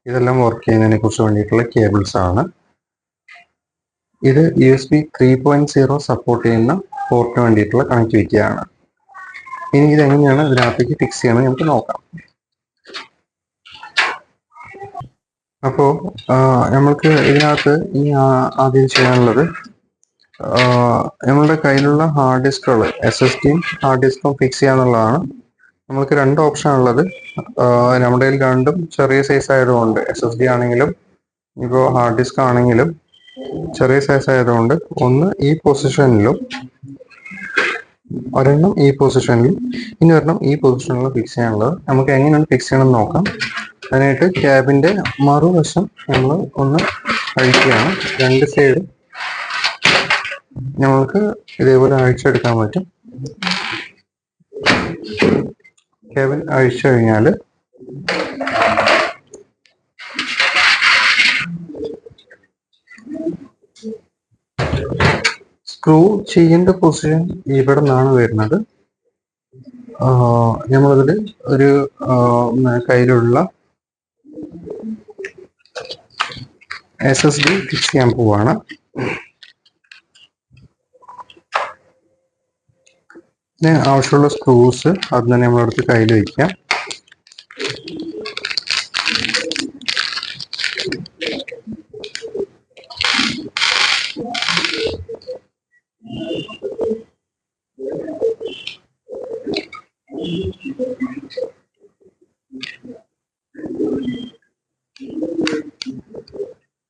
ഇതെല്ലാം വർക്ക് ചെയ്യുന്നതിനെ കുറിച്ച് വേണ്ടിയിട്ടുള്ള കേബിൾസ് ആണ്. ഇത് USB 3.0 സപ്പോർട്ട് ചെയ്യുന്ന പോർട്ടിന് വേണ്ടിയിട്ടുള്ള കണക്ടിവിറ്റി ആണ്. ഇനി ഇതെങ്ങനെയാണ് ഇതിനകത്തേക്ക് ഫിക്സ് ചെയ്യണമെന്ന് നമുക്ക് നോക്കാം. അപ്പോൾ നമ്മൾക്ക് ഇതിനകത്ത് ഇനി ആദ്യം ചെയ്യാനുള്ളത് നമ്മളുടെ കയ്യിലുള്ള ഹാർഡ് ഡിസ്കുകൾ SSDയും ഹാർഡ് ഡിസ്കും ഫിക്സ് ചെയ്യാന്നുള്ളതാണ്. നമുക്ക് രണ്ട് ഓപ്ഷൻ ഉള്ളത്. നമ്മുടെ കയ്യിൽ രണ്ടും ചെറിയ സൈസ് ആയതുകൊണ്ട് SSD ആണെങ്കിലും ഇപ്പോൾ ഹാർഡ് ഡിസ്ക് ആണെങ്കിലും ചെറിയ സൈസ് ആയതുകൊണ്ട് ഒന്ന് ഈ പൊസിഷനിലും ഒരെണ്ണം ഈ പൊസിഷനിലും ഇനി ഒരെണ്ണം ഈ പൊസിഷനിലും ഫിക്സ് ചെയ്യാനുള്ളത്. നമുക്ക് എങ്ങനെയാണ് ഫിക്സ് ചെയ്യണമെന്ന് നോക്കാം. അതിനായിട്ട് ക്യാബിൻ്റെ മറുവശം നമ്മൾ ഒന്ന് അഴിക്കുകയാണ്. രണ്ട് സൈഡ് നമ്മൾക്ക് ഇതേപോലെ അഴിച്ചെടുക്കാൻ പറ്റും. കേബിൾ അഴിച്ചു കഴിഞ്ഞാൽ സ്ക്രൂ ചെയ്യേണ്ട പൊസിഷൻ ഇവിടെ നിന്നാണ് വരുന്നത്. നമ്മളിതിൽ ഒരു കയ്യിലുള്ള SSD ഫിക്സ് ചെയ്യാൻ പോവാണ്. ആവശ്യമുള്ള സ്ക്രൂസ് അത് തന്നെ നമ്മളെടുത്ത് കയ്യിൽ വയ്ക്കാം.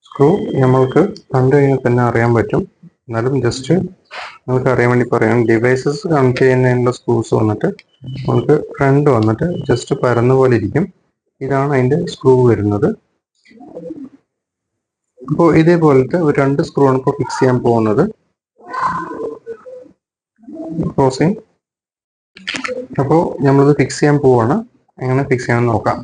സ്ക്രൂ നമ്മൾക്ക് കണ്ടു കഴിഞ്ഞാൽ തന്നെ അറിയാൻ പറ്റും. എന്നാലും ജസ്റ്റ് നമുക്ക് അറിയാൻ വേണ്ടി പറയാം. ഡിവൈസസ് കണക്ട് ചെയ്യുന്നതിനുള്ള സ്ക്രൂസ് വന്നിട്ട് നമുക്ക് ഫ്രണ്ട് വന്നിട്ട് ജസ്റ്റ് പരന്ന പോലെ ഇരിക്കും. ഇതാണ് അതിൻ്റെ സ്ക്രൂ വരുന്നത്. അപ്പോൾ ഇതേപോലത്തെ ഒരു രണ്ട് സ്ക്രൂ ആണ് ഇപ്പോൾ ഫിക്സ് ചെയ്യാൻ പോകുന്നത്. ക്ലോസിങ്. അപ്പോൾ നമ്മളിത് ഫിക്സ് ചെയ്യാൻ പോവാണ്. എങ്ങനെ ഫിക്സ് ചെയ്യാമെന്ന് നോക്കാം.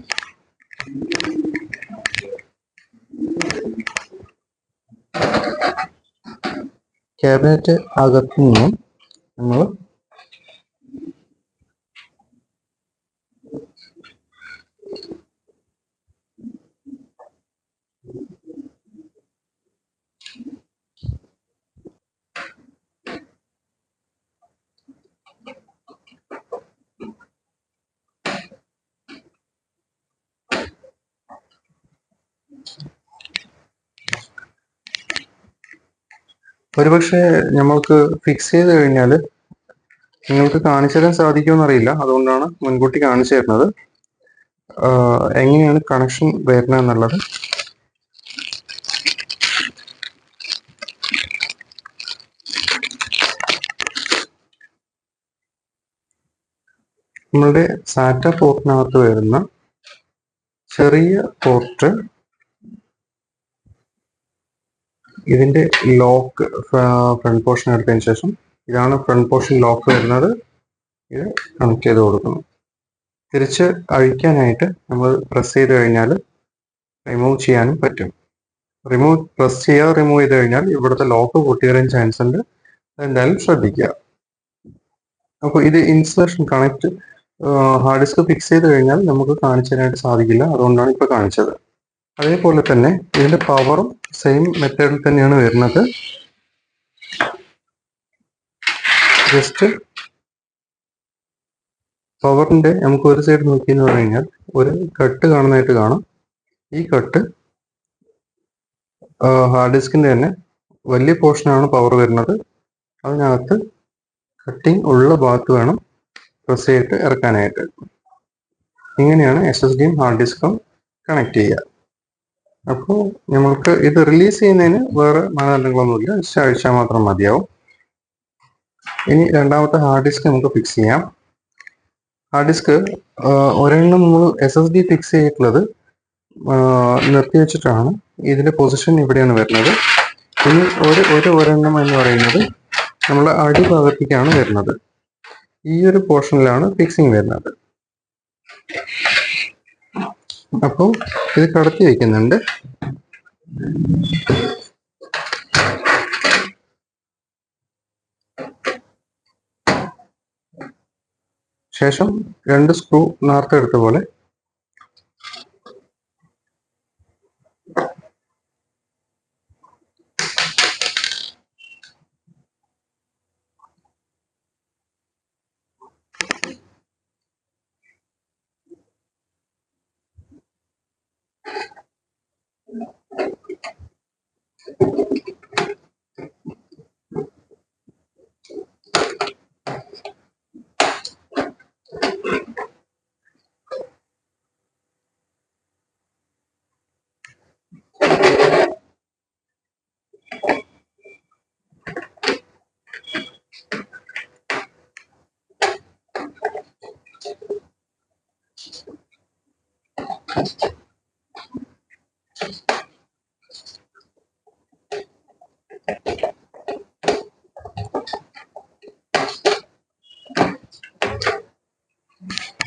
ക്യാബിനറ്റ് അകത്തു നിന്നും നമ്മൾ ഒരുപക്ഷെ നമ്മൾക്ക് ഫിക്സ് ചെയ്ത് കഴിഞ്ഞാൽ നിങ്ങൾക്ക് കാണിച്ചു തരാൻ സാധിക്കുമെന്നറിയില്ല. അതുകൊണ്ടാണ് മുൻകൂട്ടി കാണിച്ചു തരുന്നത് എങ്ങനെയാണ് കണക്ഷൻ വരുന്നത് എന്നുള്ളത്. നമ്മളുടെ സാറ്റ പോർട്ടിനകത്ത് വരുന്ന ചെറിയ പോർട്ട് ഇതിന്റെ ലോക്ക് ഫ്രണ്ട് പോർഷൻ എടുത്തതിന് ശേഷം ഇതാണ് ഫ്രണ്ട് പോർഷൻ ലോക്ക് വരുന്നത്. ഇത് കണക്ട് ചെയ്ത് കൊടുക്കുന്നു. തിരിച്ച് അഴിക്കാനായിട്ട് നമ്മൾ പ്രസ് ചെയ്ത് കഴിഞ്ഞാൽ റിമൂവ് ചെയ്യാനും പറ്റും. പ്രസ് ചെയ്യുക, റിമൂവ് ചെയ്ത് കഴിഞ്ഞാൽ ഇവിടുത്തെ ലോക്ക് പൊട്ടിയറിയാൻ ചാൻസ് ഉണ്ട്. അതെന്തായാലും ശ്രദ്ധിക്കുക. അപ്പോൾ ഇത് insertion connect hard disk fix ചെയ്ത് കഴിഞ്ഞാൽ നമുക്ക് കാണിച്ചു തരാനായിട്ട് സാധിക്കില്ല. അതുകൊണ്ടാണ് ഇപ്പോൾ കാണിച്ചത്. അതേപോലെ തന്നെ ഇതിന്റെ പവറും സെയിം മെത്തേഡിൽ തന്നെയാണ് വരുന്നത്. ജസ്റ്റ് പവറിന്റെ നമുക്ക് ഒരു സൈഡ് നോക്കിയെന്ന് പറഞ്ഞു കഴിഞ്ഞാൽ ഒരു കട്ട് കാണുന്നതായിട്ട് കാണാം. ഈ കട്ട് ഹാർഡ് ഡിസ്കിന്റെ തന്നെ വലിയ പോർഷനാണ് പവർ വരുന്നത്. അതിനകത്ത് കട്ടിങ് ഉള്ള ഭാഗത്ത് വേണം പ്രസ് ചെയ്തിട്ട് ഇറക്കാനായിട്ട്. ഇങ്ങനെയാണ് SSDയും ഹാർഡ് ഡിസ്കും കണക്ട് ചെയ്യുക. അപ്പോൾ നമ്മൾക്ക് ഇത് റിലീസ് ചെയ്യുന്നതിന് വേറെ മാനദണ്ഡങ്ങളൊന്നുമില്ല. ജസ്റ്റ് അഴിച്ചാൽ മാത്രം മതിയാവും. ഇനി രണ്ടാമത്തെ ഹാർഡ് ഡിസ്ക് നമുക്ക് ഫിക്സ് ചെയ്യാം. ഹാർഡ് ഡിസ്ക് ഒരെണ്ണം നമ്മൾ SSD ഫിക്സ് ചെയ്തിട്ടുള്ളത് നിർത്തി വെച്ചിട്ടാണ്. ഇതിന്റെ പൊസിഷൻ ഇവിടെയാണ് വരുന്നത്. ഇനി ഒരെണ്ണം എന്ന് പറയുന്നത് നമ്മുടെ അടിഭാഗത്തേക്കാണ് വരുന്നത്. ഈ ഒരു പോർഷനിലാണ് ഫിക്സിങ് വരുന്നത്. അപ്പോൾ ഇത് കടത്തി വയ്ക്കുന്നുണ്ട്. ശേഷം 2 സ്ക്രൂ നേരത്തെ എടുത്ത പോലെ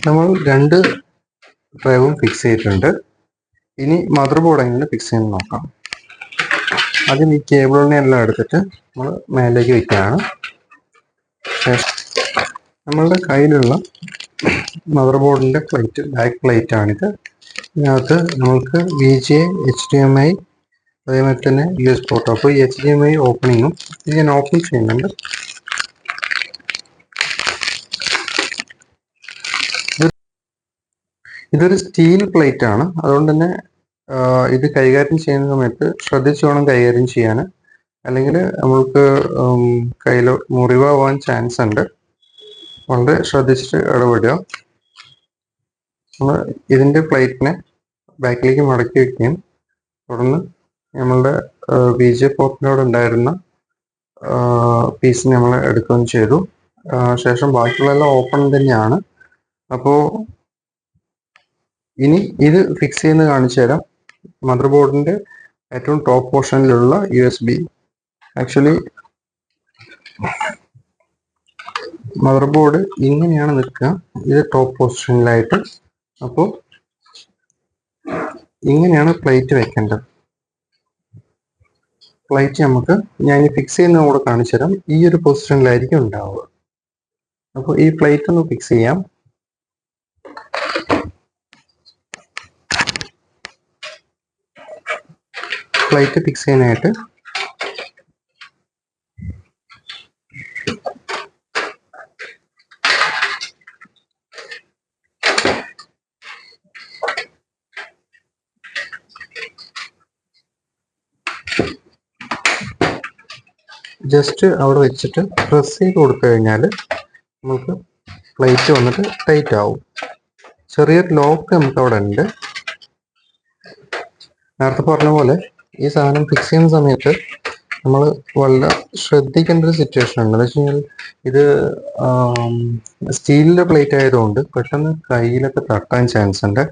നമ്മൾ 2 ഡ്രൈവും ഫിക്സ് ചെയ്തിട്ടുണ്ട്. ഇനി മദർ ബോർഡ് എങ്ങനെ ഫിക്സ് ചെയ്യുന്നത് നോക്കാം. ആദ്യം ഈ കേബിളിനെ എല്ലാം എടുത്തിട്ട് നമ്മൾ മേലേക്ക് വയ്ക്കുകയാണ്. ശേഷം നമ്മളുടെ കയ്യിലുള്ള മദർ ബോർഡിൻ്റെ പ്ലേറ്റ്, ബാക്ക് പ്ലേറ്റ് ആണിത്. ഇതിനകത്ത് നമുക്ക് VGA, HDMI, അതേമാതിരി തന്നെ USB പോർട്ട്. അപ്പോൾ ഈ HDMI ഓപ്പണിങ്ങും ഇത് ഞാൻ ഓപ്പൺ ചെയ്യുന്നുണ്ട്. ഇതൊരു സ്റ്റീൽ പ്ലേറ്റ് ആണ്, അതുകൊണ്ട് തന്നെ ഇത് കൈകാര്യം ചെയ്യുന്ന സമയത്ത് ശ്രദ്ധിച്ചു വേണം കൈകാര്യം ചെയ്യാൻ, അല്ലെങ്കിൽ നമ്മൾക്ക് കയ്യിൽ മുറിവാകാൻ ചാൻസ് ഉണ്ട്. വളരെ ശ്രദ്ധിച്ചിട്ട് ഇടപെടുക. നമ്മൾ ഇതിൻ്റെ പ്ലേറ്റിനെ ബാക്കിലേക്ക് മടക്കി വയ്ക്കുകയും തുടർന്ന് നമ്മളുടെ VGA പോർട്ടിനോട് ഉണ്ടായിരുന്ന പീസ് നമ്മൾ എടുക്കുകയും ചെയ്തു. ശേഷം ബാക്കിയുള്ളതെല്ലാം ഓപ്പൺ തന്നെയാണ്. അപ്പോൾ ഇനി ഇത് ഫിക്സ് ചെയ്യുന്നത് കാണിച്ചു തരാം. മദർ ബോർഡിന്റെ ഏറ്റവും ടോപ്പ് പോർഷനിലുള്ള USB. ആക്ച്വലി മദർ ബോർഡ് ഇങ്ങനെയാണ് നിൽക്കുക, ഇത് ടോപ്പ് പൊസിഷനിലായിട്ട്. അപ്പോൾ ഇങ്ങനെയാണ് പ്ലേറ്റ് വെക്കേണ്ടത്. പ്ലേറ്റ് നമുക്ക് ഞാൻ ഫിക്സ് ചെയ്യുന്ന കൂടെ കാണിച്ചു തരാം. ഈ ഒരു പൊസിഷനിലായിരിക്കും ഉണ്ടാവുക. അപ്പോൾ ഈ പ്ലേറ്റ് ഒന്ന് ഫിക്സ് ചെയ്യാം. പ്ലേറ്റ് ഫിക്സ് ചെയ്യാനായിട്ട് ജസ്റ്റ് അവിടെ വെച്ചിട്ട് പ്രസ് ചെയ്ത് കൊടുത്തു കഴിഞ്ഞാൽ നമുക്ക് പ്ലേറ്റ് വന്നിട്ട് ടൈറ്റ് ആവും. ചെറിയൊരു ലോക്ക് നമുക്ക് അവിടെ ഉണ്ട്. നേരത്തെ പറഞ്ഞ പോലെ ഈ സാധനം ഫിക്സ് ചെയ്യുന്ന സമയത്ത് നമ്മൾ വളരെ ശ്രദ്ധിക്കേണ്ട ഒരു സിറ്റുവേഷൻ ഉണ്ട്. എന്ന് വെച്ച് കഴിഞ്ഞാൽ ഇത് സ്റ്റീലിൻ്റെ പ്ലേറ്റ് ആയതുകൊണ്ട് പെട്ടെന്ന് കയ്യിലൊക്കെ തട്ടാൻ ചാൻസ് ഉണ്ട്.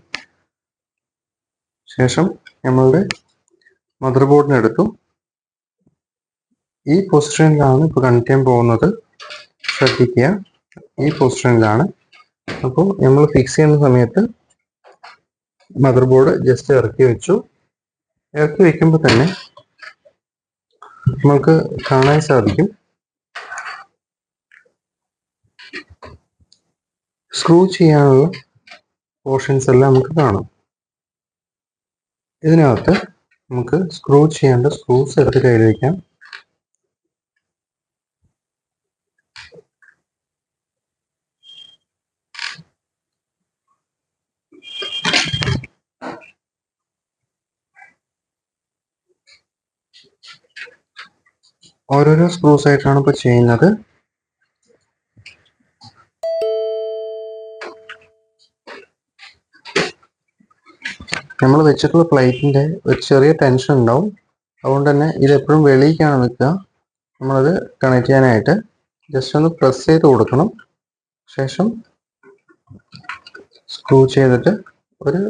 ശേഷം നമ്മളുടെ മദർ ബോർഡിനെടുത്തു. ഈ പൊസിഷനിലാണ് ഇപ്പോൾ കണക്ട് ചെയ്യാൻ പോകുന്നത്. ശ്രദ്ധിക്കുക, ഈ പൊസിഷനിലാണ്. അപ്പോൾ നമ്മൾ ഫിക്സ് ചെയ്യുന്ന സമയത്ത് മദർ ബോർഡ് ജസ്റ്റ് ഇറക്കി വെച്ചു. ഇറക്കി വെക്കുമ്പോൾ തന്നെ നമുക്ക് കാണാൻ സാധിക്കും സ്ക്രൂ ചെയ്യാനുള്ള പോർഷൻസ് എല്ലാം നമുക്ക് കാണാം. ഇതിനകത്ത് നമുക്ക് സ്ക്രൂ ചെയ്യേണ്ട സ്ക്രൂസ് എടുത്ത് കയ്യിൽ വയ്ക്കാം. ഓരോരോ സ്ക്രൂസ് ആയിട്ടാണ് ഇപ്പോൾ ചെയ്യുന്നത്. നമ്മൾ വെച്ചിട്ടുള്ള പ്ലേറ്റിൻ്റെ ഒരു ചെറിയ ടെൻഷൻ ഉണ്ടാവും. അതുകൊണ്ട് തന്നെ ഇത് എപ്പോഴും വെളിയിലേക്കാണ് നിൽക്കുക. നമ്മളത് കണക്ട് ചെയ്യാനായിട്ട് ജസ്റ്റ് ഒന്ന് പ്രസ് ചെയ്ത് കൊടുക്കണം. ശേഷം സ്ക്രൂ ചെയ്തിട്ട് ഒരു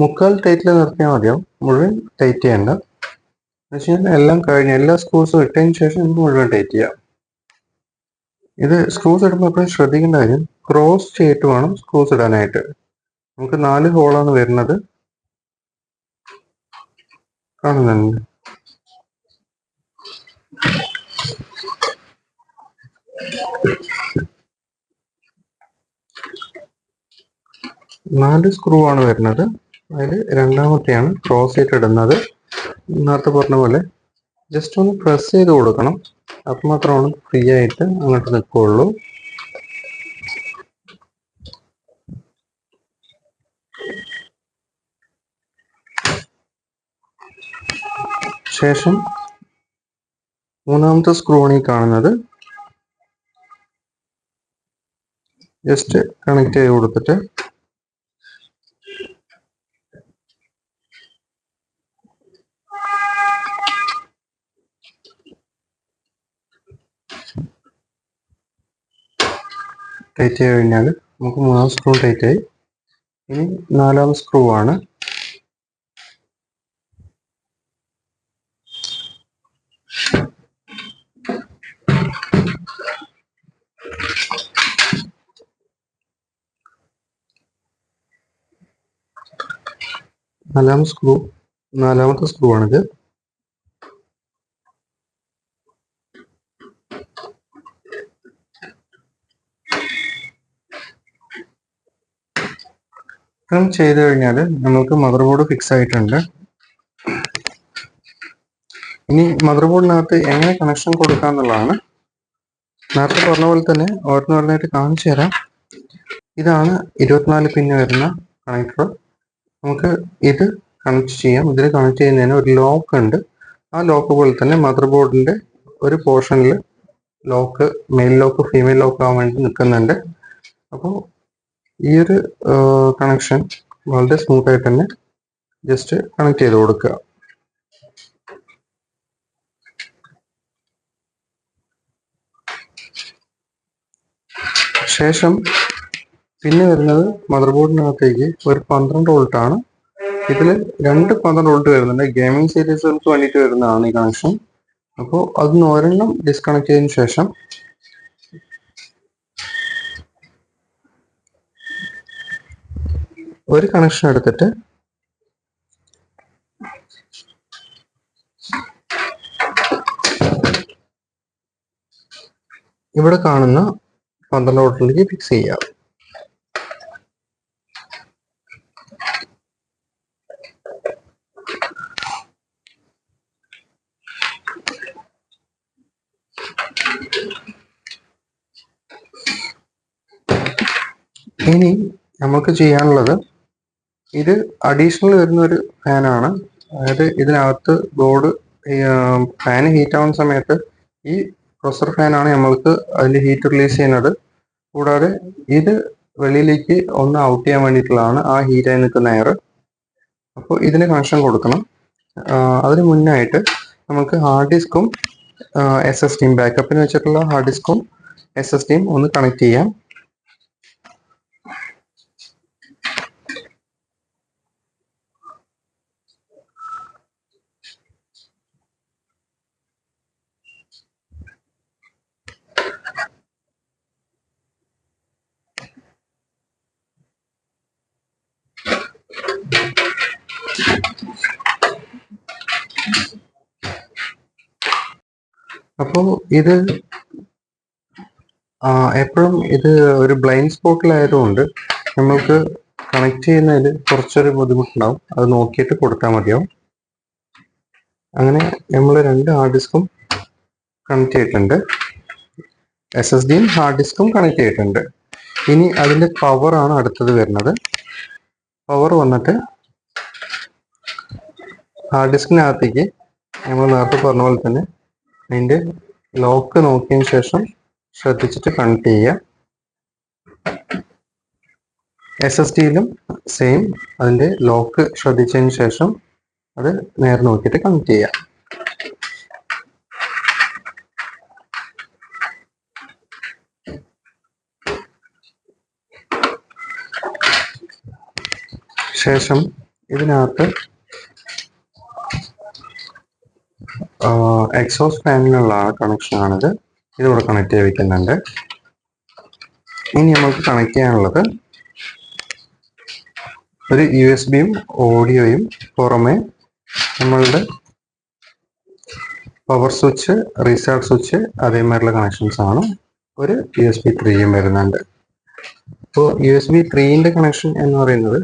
മുക്കാൽ ടൈറ്റിൽ നിർത്തിയാൽ മതിയാവും, മുഴുവൻ ടൈറ്റ് ചെയ്യേണ്ട. എന്ന് വെച്ച് കഴിഞ്ഞാൽ എല്ലാം കഴിഞ്ഞ് എല്ലാ സ്ക്രൂസും ഇട്ടതിന് ശേഷം നമുക്ക് മുഴുവൻ ടൈറ്റ് ചെയ്യാം. ഇത് സ്ക്രൂസ് ഇടുമ്പോൾ എപ്പോഴും ശ്രദ്ധിക്കേണ്ട കാര്യം, ക്രോസ് ചെയ്തിട്ട് വേണം സ്ക്രൂസ് ഇടാനായിട്ട്. നമുക്ക് 4 ഹോളാണ് വരുന്നത്, കാണുന്നുണ്ട്. നാല് സ്ക്രൂ ആണ് വരുന്നത്. അതിൽ രണ്ടാമത്തെയാണ് ക്രോസ് ചെയ്തിട്ട് ഇടുന്നത്. നേരത്തെ പറഞ്ഞ പോലെ ജസ്റ്റ് ഒന്ന് പ്രസ് ചെയ്ത് കൊടുക്കണം, അപ്പം മാത്രമാണ് ഫ്രീ ആയിട്ട് അങ്ങോട്ട് നിൽക്കുകയുള്ളൂ. ശേഷം മൂന്നാമത്തെ സ്ക്രൂ ആണ് ഈ കാണുന്നത്. ജസ്റ്റ് കണക്ട് ചെയ്ത് കൊടുത്തിട്ട് ടൈറ്റ് ചെയ്ത് കഴിഞ്ഞാൽ നമുക്ക് മൂന്നാം സ്ക്രൂ ടൈറ്റ് ആയി. ഇനി നാലാം സ്ക്രൂ ആണ്. നാലാമത്തെ സ്ക്രൂ ആണിത്. ഇത്രയും ചെയ്ത് കഴിഞ്ഞാൽ നമുക്ക് മദർ ബോർഡ് ഫിക്സ് ആയിട്ടുണ്ട്. ഇനി മദർ ബോർഡിനകത്ത് എങ്ങനെ കണക്ഷൻ കൊടുക്കുക എന്നുള്ളതാണ്. നേരത്തെ പറഞ്ഞ പോലെ തന്നെ ഓരോന്നായിട്ട് കാണിച്ചു തരാം. ഇതാണ് 24 പിന്ന് വരുന്ന കണക്ടർ. നമുക്ക് ഇത് കണക്ട് ചെയ്യാം. ഇതിൽ കണക്ട് ചെയ്യുന്നതിന് ഒരു ലോക്ക് ഉണ്ട്. ആ ലോക്ക് പോലെ തന്നെ മദർ ബോർഡിന്റെ ഒരു പോർഷനിൽ lock, male lock female lock ആവാൻ വേണ്ടി നിൽക്കുന്നുണ്ട്. അപ്പോൾ ഈ ഒരു കണക്ഷൻ വളരെ സ്മൂത്ത് ആയിട്ട് തന്നെ ജസ്റ്റ് കണക്ട് ചെയ്ത് കൊടുക്കുക. ശേഷം പിന്നെ വരുന്നത് മദർ ബോർഡിനകത്തേക്ക് ഒരു 12 വോൾട്ട് ആണ്. ഇതിൽ 2 12 വോൾട്ട് വരുന്നുണ്ട്. ഗെയിമിംഗ് സീരീസുകൾക്ക് വേണ്ടിയിട്ട് വരുന്നതാണ് ഈ കണക്ഷൻ. അപ്പോൾ അതിന് ഒരെണ്ണം ഡിസ്കണക്ട് ചെയ്തതിന് ശേഷം ഒരു കണക്ഷൻ എടുത്തിട്ട് ഇവിടെ കാണുന്ന 12 വോൾട്ടിലേക്ക് ഫിക്സ് ചെയ്യാം. ഇനി നമുക്ക് ചെയ്യാനുള്ളത്, ഇത് അഡീഷണൽ വരുന്ന ഒരു ഫാനാണ്. അതായത് ഇതിനകത്ത് ബോർഡ് ഫാൻ ഹീറ്റ് ആവുന്ന സമയത്ത് ഈ പ്രൊസർ ഫാനാണ് നമ്മൾക്ക് അതിൽ ഹീറ്റ് റിലീസ് ചെയ്യുന്നത്. കൂടാതെ ഇത് വെളിയിലേക്ക് ഒന്ന് ഔട്ട് ചെയ്യാൻ വേണ്ടിയിട്ടുള്ളതാണ് ആ ഹീറ്റായി നിൽക്കുന്ന എയർ. അപ്പോൾ ഇതിന് കണക്ഷൻ കൊടുക്കണം. അതിന് മുന്നായിട്ട് നമുക്ക് ഹാർഡ് ഡിസ്കും SSDയും, ബാക്കപ്പിന് വെച്ചിട്ടുള്ള ഹാർഡ് ഡിസ്കും SSDയും ഒന്ന് കണക്ട് ചെയ്യാം. അപ്പോൾ ഇത് എപ്പോഴും ഇത് ഒരു ബ്ലൈൻഡ് സ്പോട്ടിലായതുകൊണ്ട് നമ്മൾക്ക് കണക്ട് ചെയ്യുന്നതിൽ കുറച്ചൊരു ബുദ്ധിമുട്ടുണ്ടാവും. അത് നോക്കിയിട്ട് കൊടുത്താൽ മതിയാവും. അങ്ങനെ നമ്മൾ 2 ഹാർഡ് ഡിസ്കും കണക്ട് ചെയ്തിട്ടുണ്ട്, SSDയും ഹാർഡ് ഡിസ്കും കണക്ട് ചെയ്തിട്ടുണ്ട്. ഇനി അതിൻ്റെ പവർ ആണ് അടുത്തത് വരുന്നത്. പവർ വന്നിട്ട് ഹാർഡ് ഡിസ്കിനകത്തേക്ക് നമ്മൾ നേരത്തെ പറഞ്ഞ പോലെ തന്നെ അതിൻ്റെ ലോക്ക് നോക്കിയതിന് ശേഷം ശ്രദ്ധിച്ചിട്ട് കണക്ട് ചെയ്യുക. SSDയിലും സെയിം, അതിൻ്റെ ലോക്ക് ശ്രദ്ധിച്ചതിന് ശേഷം അത് നേരെ നോക്കിയിട്ട് കണക്ട് ചെയ്യുക. ശേഷം ഇതിനകത്ത് എക്സോസ്റ്റ് ഫാനിനുള്ള കണക്ഷനാണിത്. ഇതിവിടെ കണക്ട് ചെയ്ത് വെക്കുന്നുണ്ട്. ഇനി നമുക്ക് കണക്ട് ചെയ്യാനുള്ളത് ഒരു USB-യും ഓഡിയോയും പുറമെ നമ്മളുടെ പവർ സ്വിച്ച്, റീസ്റ്റാർട്ട് സ്വിച്ച്, അതേമാതിരിയുള്ള കണക്ഷൻസ് ആണ്. ഒരു USB 3യും വരുന്നുണ്ട്. അപ്പോൾ USB 3ന്റെ കണക്ഷൻ എന്ന് പറയുന്നത്,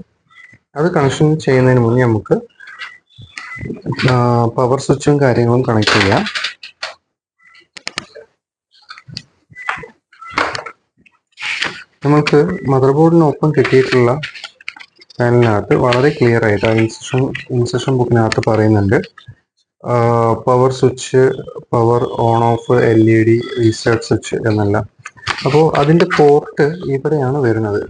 അത് കണക്ഷൻ ചെയ്യുന്നതിന് മുന്നേ നമുക്ക് പവർ സ്വിച്ചും കാര്യങ്ങളും കണക്ട് ചെയ്യാം. നമുക്ക് മദർ ബോർഡിനൊപ്പം കിട്ടിയിട്ടുള്ള പാനലിനകത്ത് വളരെ ക്ലിയർ ആയിട്ട് ആ ഇൻസ്ട്രക്ഷൻ ബുക്കിനകത്ത് പറയുന്നുണ്ട് power switch, power on of, LED, restart switch എന്നെല്ലാം. അപ്പോൾ അതിൻ്റെ പോർട്ട് ഇവിടെയാണ് വരുന്നത്.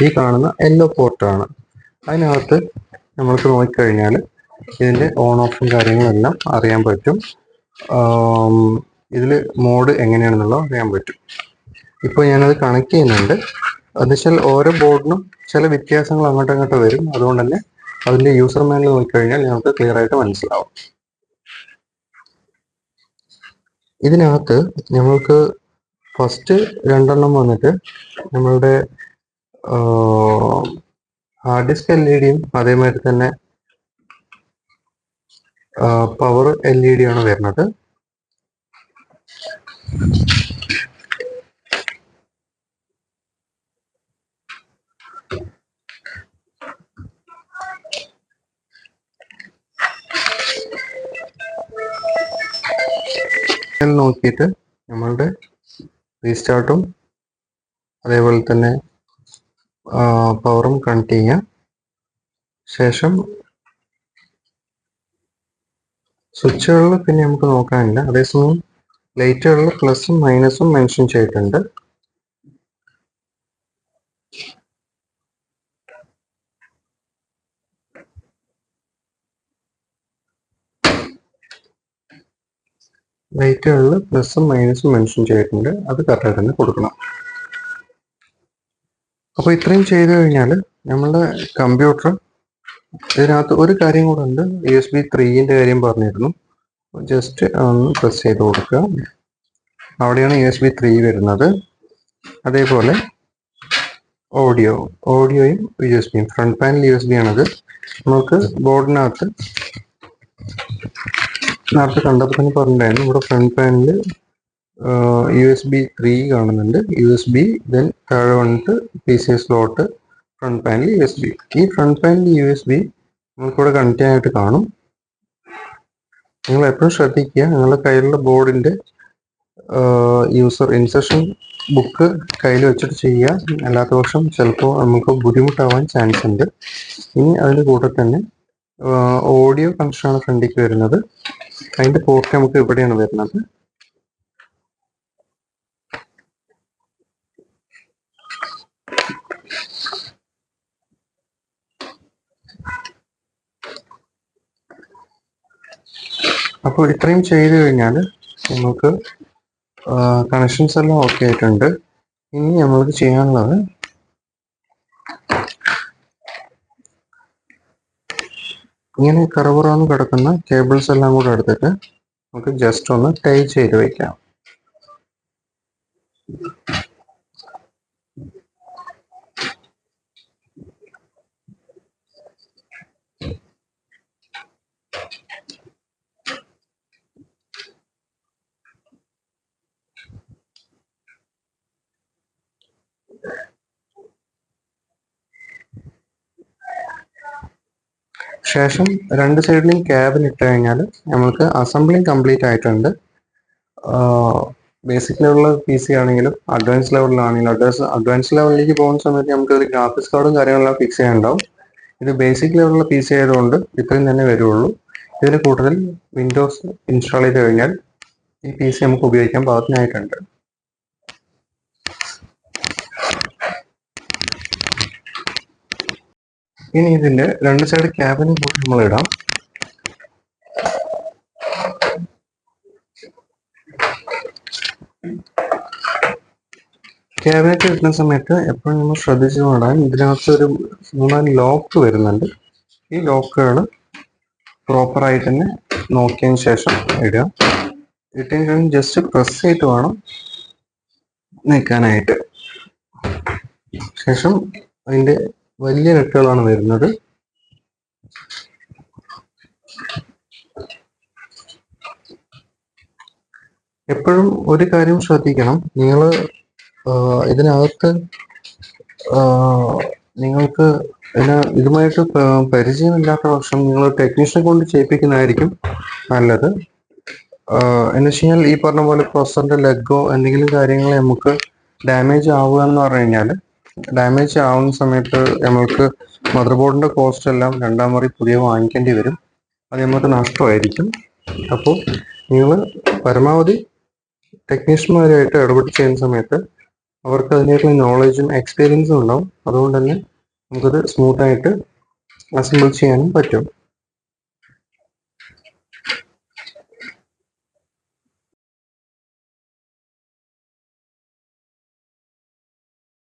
ഈ കാണുന്ന യെല്ലോ പോർട്ടാണ്. അതിനകത്ത് നമ്മൾക്ക് നോക്കിക്കഴിഞ്ഞാൽ ഇതിൻ്റെ ഓൺ ഓഫും കാര്യങ്ങളെല്ലാം അറിയാൻ പറ്റും. ഇതിൽ മോഡ് എങ്ങനെയാണെന്നുള്ളത് അറിയാൻ പറ്റും. ഇപ്പോൾ ഞാനത് കണക്ട് ചെയ്യുന്നുണ്ട്. എന്നുവെച്ചാൽ ഓരോ ബോർഡിനും ചില വ്യത്യാസങ്ങൾ അങ്ങോട്ടും ഇങ്ങോട്ടും വരും. അതുകൊണ്ട് തന്നെ അതിൻ്റെ യൂസർ മാനുവൽ നോക്കിക്കഴിഞ്ഞാൽ നമുക്ക് ക്ലിയർ ആയിട്ട് മനസ്സിലാവും. ഇതിനകത്ത് നമ്മൾക്ക് ഫസ്റ്റ് രണ്ടെണ്ണം വന്നിട്ട് നമ്മളുടെ ഹാർഡ് ഡിസ്ക് LED-യും അതേമാതിരി തന്നെ പവർ LED ആണ് വരുന്നത്. നോക്കിയിട്ട് നമ്മളുടെ റീസ്റ്റാർട്ടും അതേപോലെ തന്നെ പവറും കണക്ട് ചെയ്യാം. ശേഷം സ്വിച്ചുകളിൽ പിന്നെ നമുക്ക് നോക്കാനില്ല. അതേസമയം ലൈറ്റുകളിൽ പ്ലസും മൈനസും മെൻഷൻ ചെയ്തിട്ടുണ്ട്. ലൈറ്റുകളിൽ പ്ലസും മൈനസും മെൻഷൻ ചെയ്തിട്ടുണ്ട്. അത് കറക്റ്റായിട്ട് തന്നെ കൊടുക്കണം. അപ്പോൾ ഇത്രയും ചെയ്തു കഴിഞ്ഞാൽ നമ്മളുടെ കമ്പ്യൂട്ടർ, ഇതിനകത്ത് ഒരു കാര്യം കൂടെ ഉണ്ട്. USB 3ന്റെ കാര്യം പറഞ്ഞിരുന്നു. ജസ്റ്റ് ഒന്ന് പ്രസ് ചെയ്ത് കൊടുക്കുക. അവിടെയാണ് USB 3 വരുന്നത്. അതേപോലെ ഓഡിയോയും USB-യും ഫ്രണ്ട് പാനൽ USB ആണത്. നമുക്ക് ബോർഡിനകത്ത് നേരത്തെ കണ്ടപ്പോൾ തന്നെ പറഞ്ഞിട്ടുണ്ടായിരുന്നു, ഇവിടെ ഫ്രണ്ട് പാനലിൽ USB 3 കാണുന്നുണ്ട്. USB, ദെൻ താഴെ വന്നിട്ട് PCI slot, front panel USB. ഈ ഫ്രണ്ട് പാനൽ USB നമുക്കിവിടെ കണക്ട് ചെയ്യാനായിട്ട് കാണും. നിങ്ങൾ എപ്പോഴും ശ്രദ്ധിക്കുക, നിങ്ങളുടെ കയ്യിലുള്ള ബോർഡിൻ്റെ യൂസർ ഇൻസ്ട്രക്ഷൻ ബുക്ക് കയ്യിൽ വെച്ചിട്ട് ചെയ്യുക. അല്ലാത്ത പക്ഷം ചിലപ്പോൾ നമുക്ക് ബുദ്ധിമുട്ടാവാൻ ചാൻസ് ഉണ്ട്. ഇനി അതിൻ്റെ കൂടെ തന്നെ ഓഡിയോ കണക്ഷനാണ് ഫ്രണ്ടിലേക്ക് വരുന്നത്. അതിൻ്റെ പോർട്ട് നമുക്ക് ഇവിടെയാണ് വരുന്നത്. അപ്പോൾ ഇത്രയും ചെയ്ത് കഴിഞ്ഞാൽ നമുക്ക് കണക്ഷൻസ് എല്ലാം ഓക്കെ ആയിട്ടുണ്ട്. ഇനി നമ്മൾക്ക് ചെയ്യാനുള്ളത് ഇങ്ങനെ കറവറാന്ന് കിടക്കുന്ന കേബിൾസ് എല്ലാം കൂടെ എടുത്തിട്ട് നമുക്ക് ജസ്റ്റ് ഒന്ന് ടൈ ചെയ്ത് വയ്ക്കാം. ശേഷം രണ്ട് സൈഡിലും ക്യാബിൻ ഇട്ട് കഴിഞ്ഞാൽ നമുക്ക് അസംബ്ലിങ് കംപ്ലീറ്റ് ആയിട്ടുണ്ട്. ബേസിക് ലെവലിലുള്ള PC ആണെങ്കിലും അഡ്വാൻസ് ലെവലിലാണെങ്കിലും അഡ്വാൻസ് ലെവലിലേക്ക് പോകുന്ന സമയത്ത് നമുക്ക് ഒരു ഗ്രാഫിക്സ് കാർഡും കാര്യങ്ങളെല്ലാം ഫിക്സ് ചെയ്യാനുണ്ടാവും. ഇത് ബേസിക് ലെവലിലുള്ള PC ആയതുകൊണ്ട് ഇത്രയും തന്നെ വരുള്ളൂ. ഇതിന് കൂടുതൽ വിൻഡോസ് ഇൻസ്റ്റാൾ ചെയ്ത് കഴിഞ്ഞാൽ ഈ PC നമുക്ക് ഉപയോഗിക്കാൻ പാകത്തിനായിട്ടുണ്ട്. ഇനി ഇതിന്റെ രണ്ട് സൈഡ് ക്യാബിനും കൂടി നമ്മൾ ഇടാം. ക്യാബിനറ്റ് കിട്ടുന്ന സമയത്ത് എപ്പോഴും നമ്മൾ ശ്രദ്ധിച്ചു നോക്കാൻ ഇതിനകത്ത് ഒരു 3-4 ലോക്ക് വരുന്നുണ്ട്. ഈ ലോക്കുകൾ പ്രോപ്പറായിട്ട് തന്നെ നോക്കിയതിന് ശേഷം ഇടുക. ഇട്ടതിന് ശേഷം ജസ്റ്റ് പ്രസ് ചെയ്തിട്ട് വേണം നിൽക്കാനായിട്ട്. ശേഷം അതിൻ്റെ വലിയ നെട്ടുകളാണ് വരുന്നത്. എപ്പോഴും ഒരു കാര്യം ശ്രദ്ധിക്കണം, നിങ്ങൾ ഇതിനകത്ത് നിങ്ങൾക്ക് ഇതുമായിട്ട് പരിചയമില്ലാത്ത പക്ഷം നിങ്ങൾ ടെക്നീഷ്യനെ കൊണ്ട് ചെയ്യിപ്പിക്കുന്നതായിരിക്കും നല്ലത്. എന്ന് വെച്ച് കഴിഞ്ഞാൽ ഈ പറഞ്ഞ പോലെ പ്രൊസസറിന്റെ ലെഗോ എന്തെങ്കിലും കാര്യങ്ങൾ നമുക്ക് ഡാമേജ് ആവുക എന്ന് പറഞ്ഞു കഴിഞ്ഞാൽ, ഡാമേജ് ആവുന്ന സമയത്ത് നമ്മൾക്ക് മദർ ബോർഡിന്റെ കോസ്റ്റ് എല്ലാം രണ്ടാം മുറി പുതിയ വാങ്ങിക്കേണ്ടി വരും. അത് നമുക്ക് നഷ്ടമായിരിക്കും. അപ്പോൾ നിങ്ങൾ പരമാവധി ടെക്നീഷ്യന്മാരുമായിട്ട് ഇടപെട്ട് ചെയ്യുന്ന സമയത്ത് അവർക്ക് അതിനേക്കുള്ള നോളജും എക്സ്പീരിയൻസും ഉണ്ടാവും. അതുകൊണ്ട് തന്നെ നമുക്കത് സ്മൂത്തായിട്ട് അസംബിൾ ചെയ്യാനും പറ്റും.